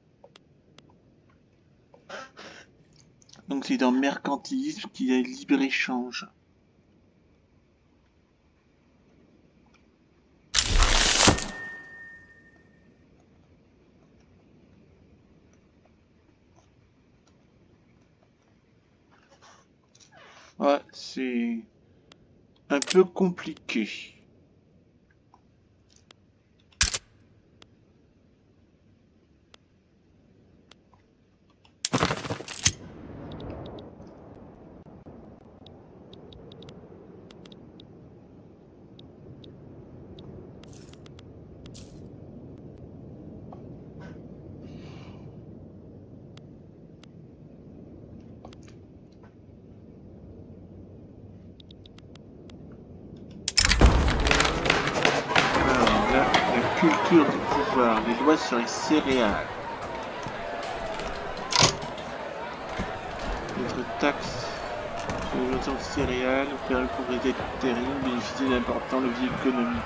Donc c'est dans mercantilisme qu'il y a libre-échange. Ouais, c'est un peu compliqué. conclure du pouvoir, les lois sur les céréales. Notre taxe sur les lois de céréales permet aux propriétaires de terrines de bénéficier d'importants leviers économiques.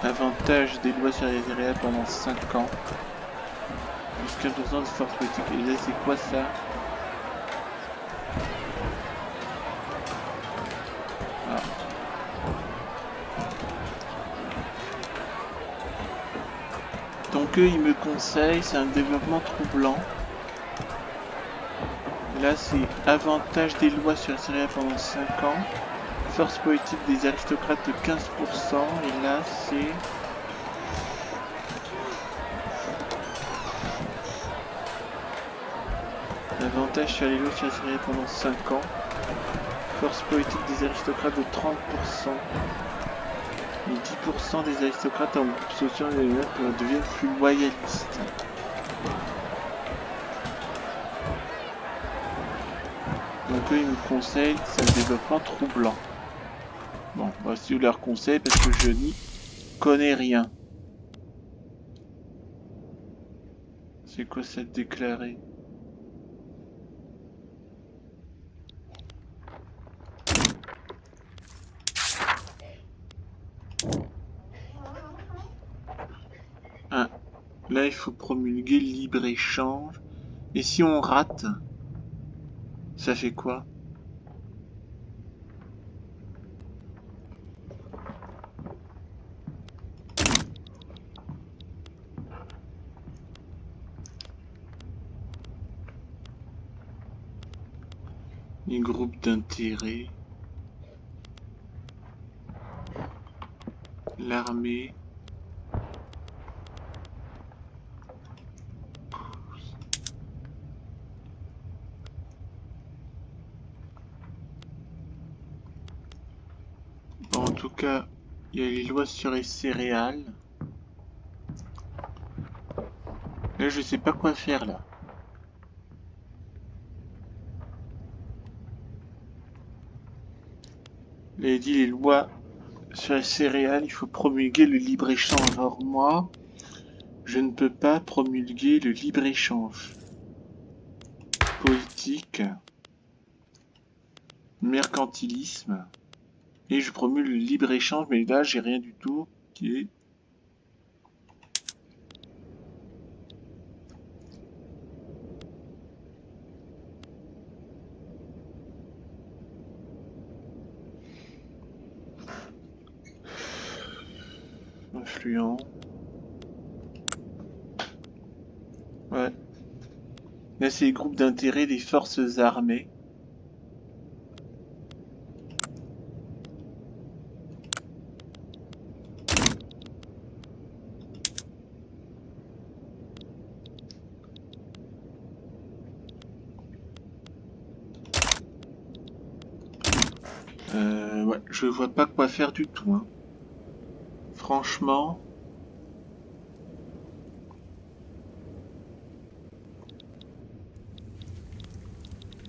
Avantage des lois sur les céréales pendant 5 ans. Jusqu'à 15% de force politique. Et là, c'est quoi ça? Ah. Donc eux, ils me conseillent, c'est un développement troublant. Là, c'est avantage des lois sur les céréales pendant 5 ans. Force politique des aristocrates de 15%. Et là, c'est... Avantage sur les lois sur les céréales pendant 5 ans. Force politique des aristocrates de 30%. Et 10% des aristocrates en groupe social deviennent plus loyalistes. Donc eux, ils me conseillent, c'est un développement troublant. Bon, voici leur conseil parce que je n'y connais rien. C'est quoi ça déclaré? Ah, là il faut promulguer le libre-échange. Et si on rate, ça fait quoi? Les groupes d'intérêt, l'armée, bon, en tout cas, il y a les lois sur les céréales. Là, je sais pas quoi faire là. Il a dit les lois sur les céréales, il faut promulguer le libre-échange. Or moi, je ne peux pas promulguer le libre-échange. Politique, mercantilisme, et je promulgue le libre-échange, mais là j'ai rien du tout qui est... influent. Ouais. Là c'est les groupes d'intérêt des forces armées. Ouais, je vois pas quoi faire du tout, hein. Franchement.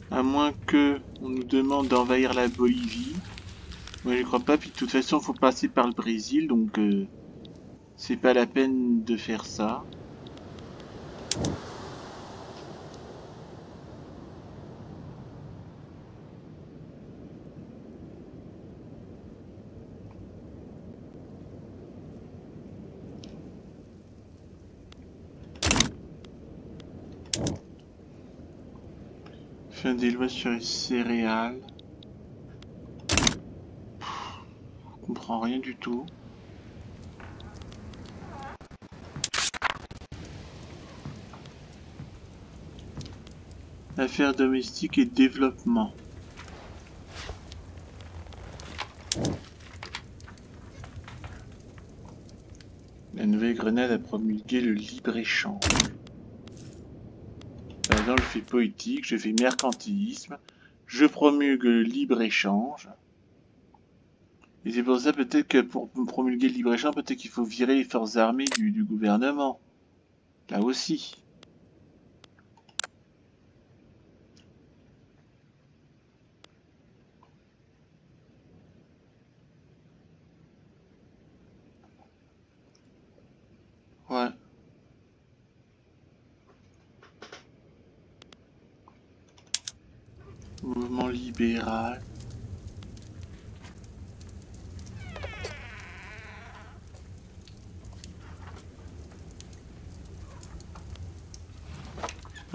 À moins que on nous demande d'envahir la Bolivie. Moi je crois pas, puis de toute façon faut passer par le Brésil, donc c'est pas la peine de faire ça. Fin des lois sur les céréales. Je comprends rien du tout. Affaires domestiques et développement. La Nouvelle-Grenade a promulgué le libre-échange. Par exemple, je fais politique, je fais mercantilisme, je promulgue le libre-échange. Et c'est pour ça peut-être que pour promulguer le libre-échange, peut-être qu'il faut virer les forces armées du gouvernement. Là aussi. libéral.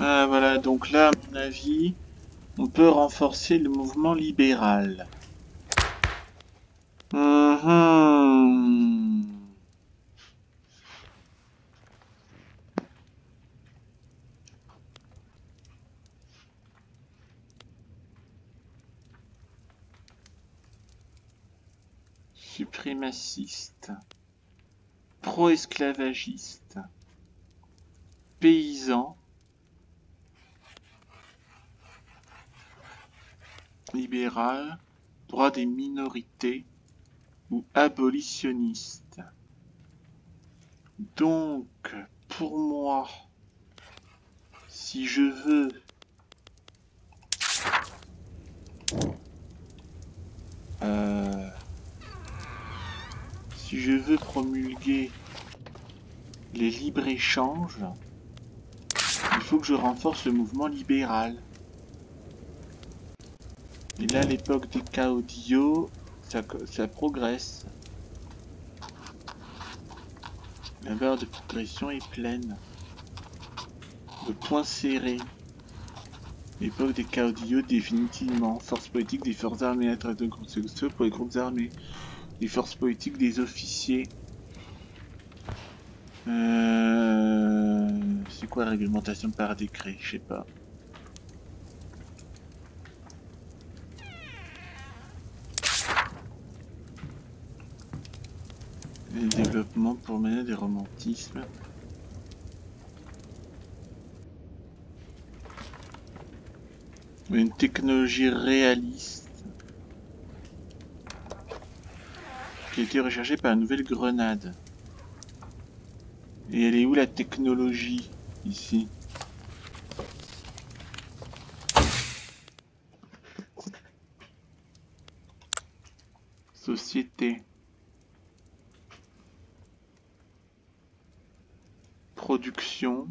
Ah, voilà, donc là, à mon avis, on peut renforcer le mouvement libéral. Mhm. Suprémaciste, pro-esclavagiste, paysan, libéral, droit des minorités ou abolitionniste. Donc, pour moi, si je veux si je veux promulguer les libres-échanges, il faut que je renforce le mouvement libéral. Et là, à l'époque des caudillos, ça progresse. La barre de progression est pleine. Le point serré. L'époque des caudillos définitivement. Force politique des forces armées, attraque de groupes sociaux pour les groupes armés. Les forces politiques des officiers. C'est quoi la réglementation par décret? Je sais pas. Les développements pour mener des romantismes. Une technologie réaliste qui a été recherchée par la nouvelle grenade. Et elle est où la technologie ici? Société. Production.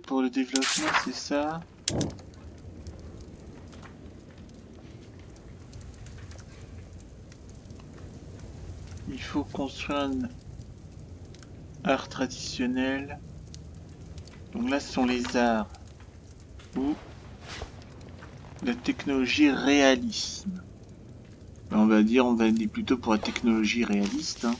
Pour le développement, c'est ça. Il faut construire un art traditionnel. Donc là, ce sont les arts. Ou la technologie réalisme. On va aller plutôt pour la technologie réaliste. Hein.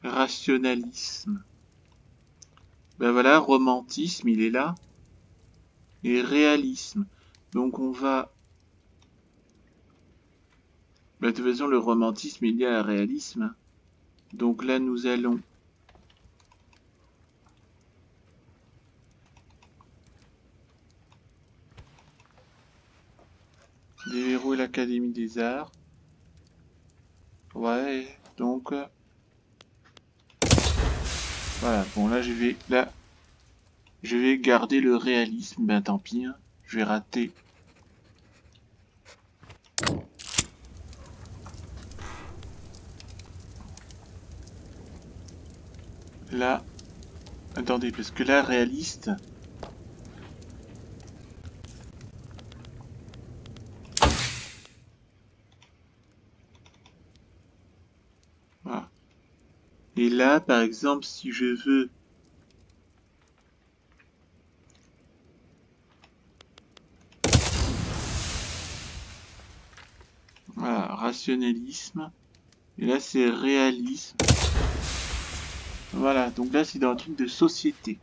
Rationalisme. Ben voilà, romantisme, il est là. Et réalisme. Donc on va... Ben, de toute façon, le romantisme, il y a un réalisme. Donc là, nous allons... déverrouiller l'Académie des Arts. Ouais, donc... voilà, bon là je vais garder le réalisme, ben tant pis, hein. Je vais rater. Là, attendez, parce que là, réaliste... Voilà. Et là, par exemple, si je veux... Voilà, rationalisme. Et là, c'est réalisme. Voilà, donc là, c'est dans un truc de société.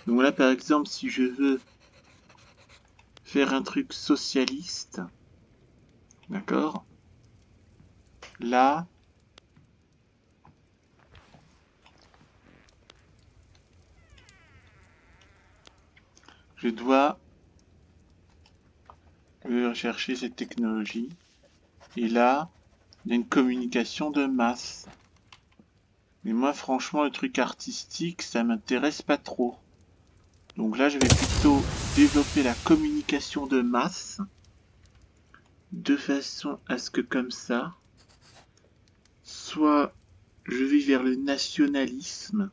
Donc là, par exemple, si je veux faire un truc socialiste, d'accord? Là, je dois rechercher cette technologie. Et là, il y a une communication de masse. Mais moi, franchement, le truc artistique, ça m'intéresse pas trop. Donc là, je vais plutôt développer la communication de masse, de façon à ce que comme ça, soit je vais vers le nationalisme,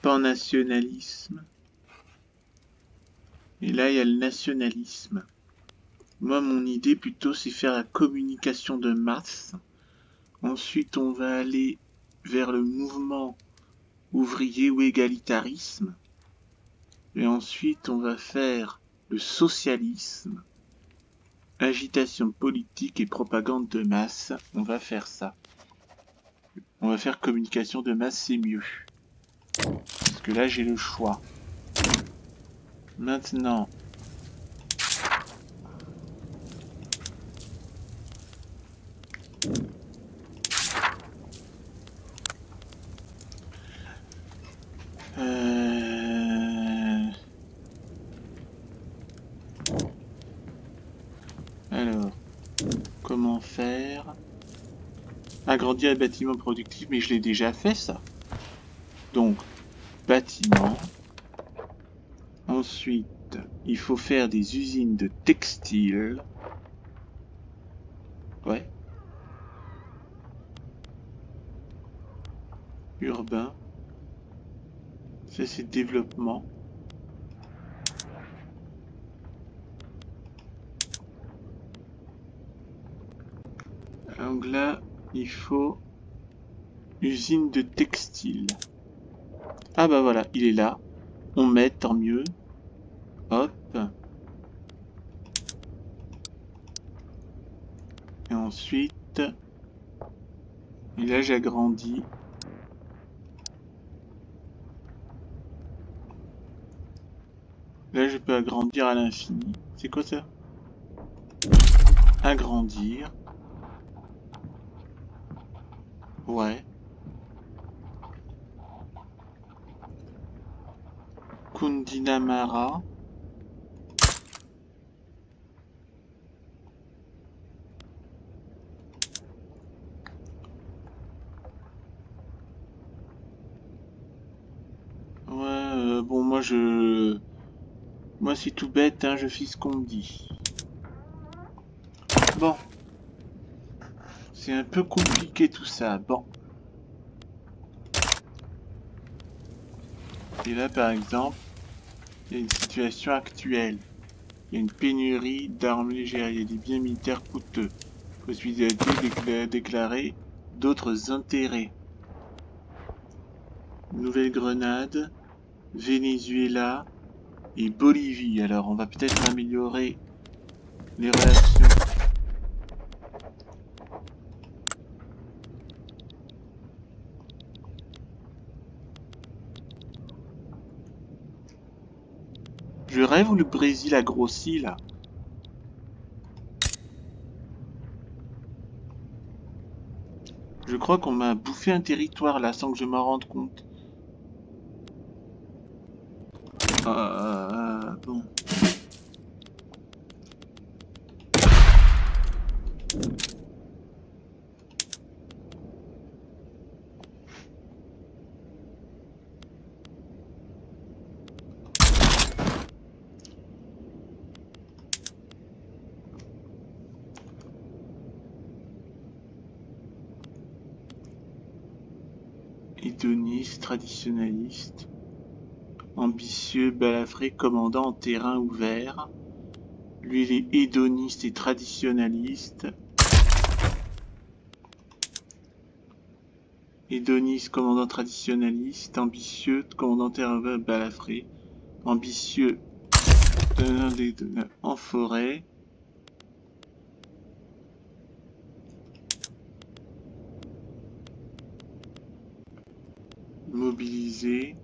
pan-nationalisme, et là il y a le nationalisme. Moi mon idée plutôt c'est faire la communication de masse. Ensuite on va aller vers le mouvement ouvrier ou égalitarisme. Et ensuite on va faire le socialisme, agitation politique et propagande de masse. On va faire ça. On va faire communication de masse, c'est mieux. Parce que là j'ai le choix. Maintenant, alors, comment faire? Agrandir les bâtiments productifs, mais je l'ai déjà fait ça. Donc, bâtiment. Ensuite, il faut faire des usines de textiles. Ouais. Urbain. Ça, c'est développement. Donc là, il faut usine de textile. Ah bah voilà, il est là. On met, tant mieux. Hop. Et ensuite, et là j'agrandis. Là je peux agrandir à l'infini. C'est quoi ça? Agrandir. Ouais. Kundinamara. Ouais, bon moi moi c'est tout bête, hein, je fais ce qu'on me dit. Bon. C'est un peu compliqué tout ça. Bon. Et là par exemple, il y a une situation actuelle. Il y a une pénurie d'armes légères, il y a des biens militaires coûteux. Possibilité déclarer d'autres intérêts. Nouvelle-Grenade, Venezuela et Bolivie. Alors on va peut-être améliorer les relations. Je rêve où le Brésil a grossi là. Je crois qu'on m'a bouffé un territoire là sans que je m'en rende compte. Bon. Hédoniste, traditionnaliste, ambitieux, balafré, commandant en terrain ouvert. Lui, il est hédoniste et traditionnaliste. Hédoniste, commandant traditionnaliste. Ambitieux, commandant terrain ouvert, balafré. Ambitieux, en forêt. Mobilisé.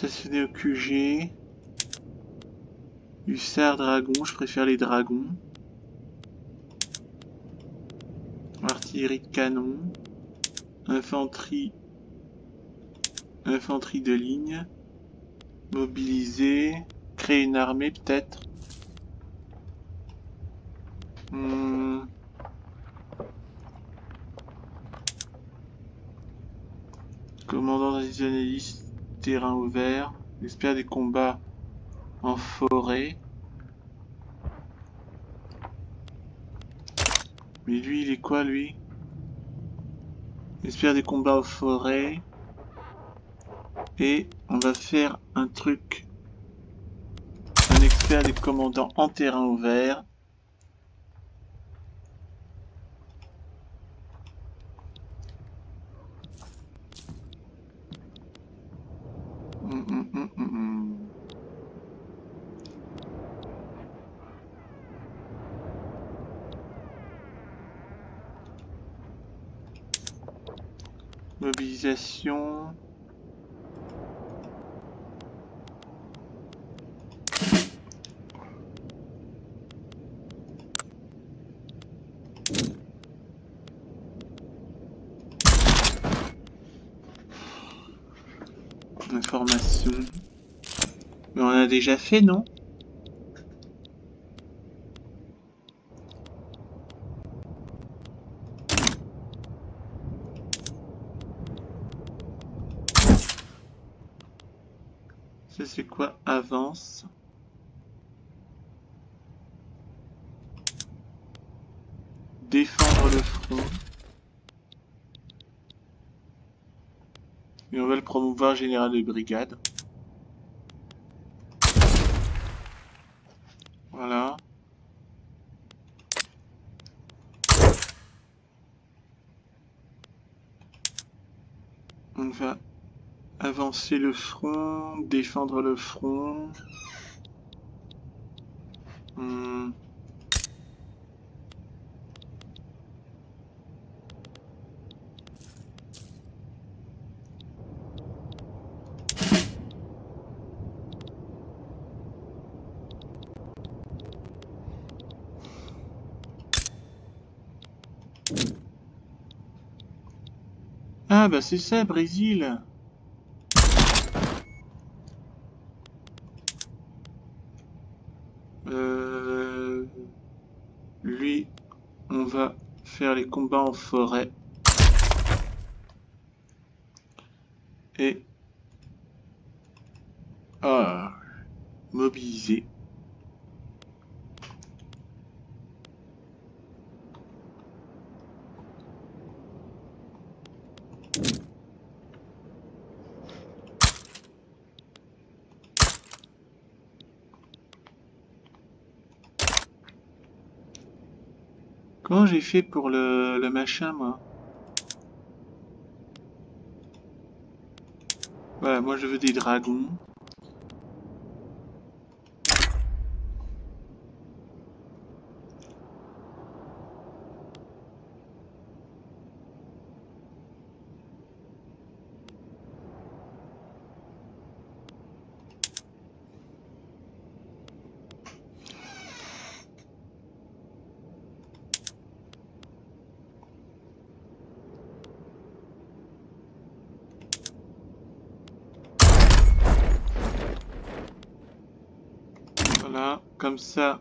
Stationné au QG. Hussard, dragon, je préfère les dragons. Artillerie de canon. Infanterie. Infanterie de ligne. Mobiliser. Créer une armée peut-être. Commandant traditionnaliste, terrain ouvert. Expert des combats en forêt. Mais lui, il est quoi lui? Expert des combats en forêt. Et on va faire un truc. Un expert des commandants en terrain ouvert. Mobilisation. Information. Mais on a déjà fait, non? Ça c'est quoi? Avance. Défendre le front. Et on va le promouvoir général de brigade. Voilà. On va avancer le front, défendre le front. Ah bah c'est ça, Brésil. Lui, on va faire les combats en forêt. Et... Ah, mobiliser. Comment j'ai fait pour le machin, moi? Voilà, moi je veux des dragons. Voilà, comme ça.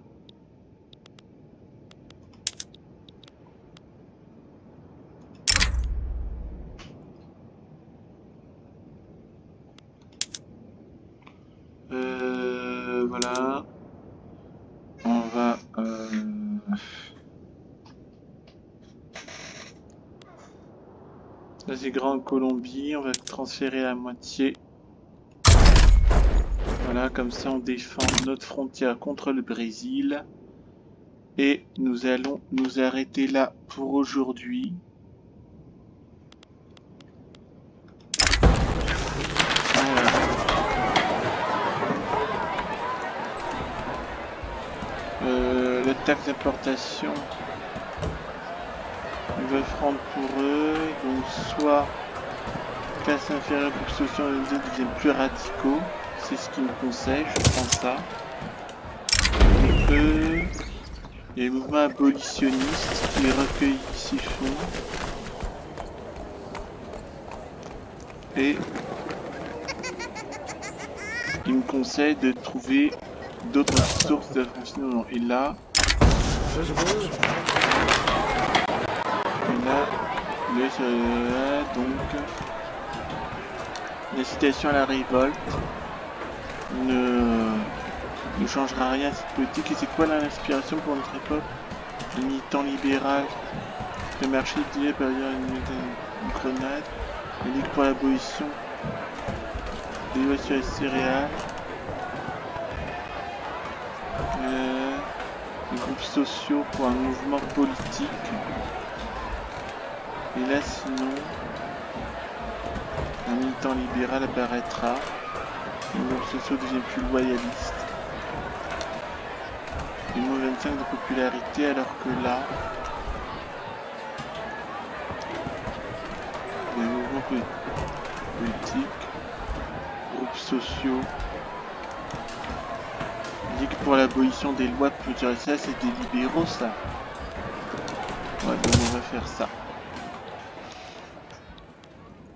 Voilà. On va... Là c'est Grande Colombie, on va transférer la moitié. Voilà, comme ça on défend notre frontière contre le Brésil. Et nous allons nous arrêter là pour aujourd'hui. La taxe d'importation, ils veulent prendre pour eux, donc soit Classe inférieure, groupe social deviennent plus radicaux. C'est ce qu'il me conseille, je prends ça. Et eux, il y a le mouvement abolitionniste qui recueille ses fonds. Et il me conseille de trouver d'autres sources d'informations. Et là, donc l'incitation à la révolte ne changera rien à cette politique. Et c'est quoi l'inspiration pour notre époque? Le militant libéral, le marché utilisé par une grenade, la Ligue pour l'abolition des lois sur les céréales, les groupes sociaux pour un mouvement politique. Et là sinon, un militant libéral apparaîtra, les groupes sociaux deviennent plus loyalistes. Et moins 25 de popularité alors que là, les mouvements politiques, groupes sociaux, Ligue pour l'abolition des lois plus ça c'est des libéraux ça. Ouais donc on va faire ça.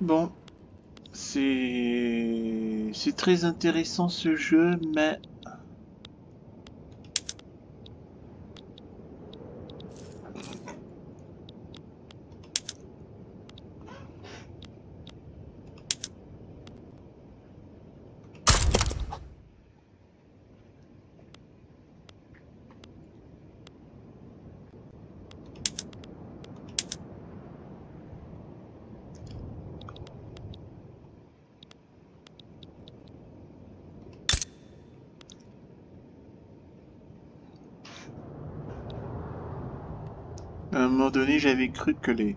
Bon, c'est très intéressant ce jeu, mais à un moment donné, j'avais cru que le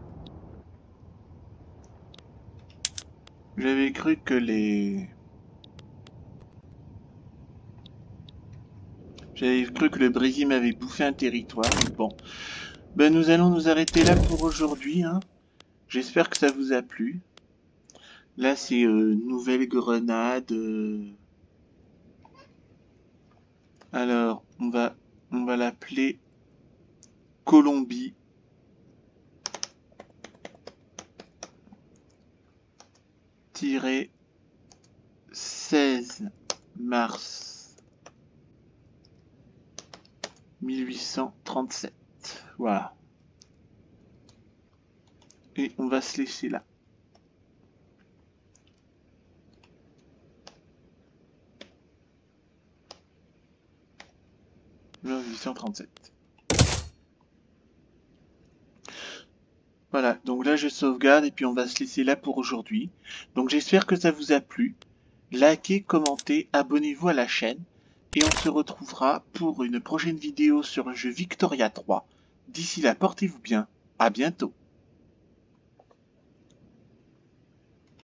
Brésil m'avait bouffé un territoire. Bon, ben nous allons nous arrêter là pour aujourd'hui. Hein. J'espère que ça vous a plu. Là, c'est nouvelle grenade. Alors, on va l'appeler Colombie. 16 mars 1837. Voilà. Et on va se laisser là. « 1837. Voilà, donc là je sauvegarde et puis on va se laisser là pour aujourd'hui. Donc j'espère que ça vous a plu. Likez, commentez, abonnez-vous à la chaîne. Et on se retrouvera pour une prochaine vidéo sur le jeu Victoria 3. D'ici là, portez-vous bien. À bientôt.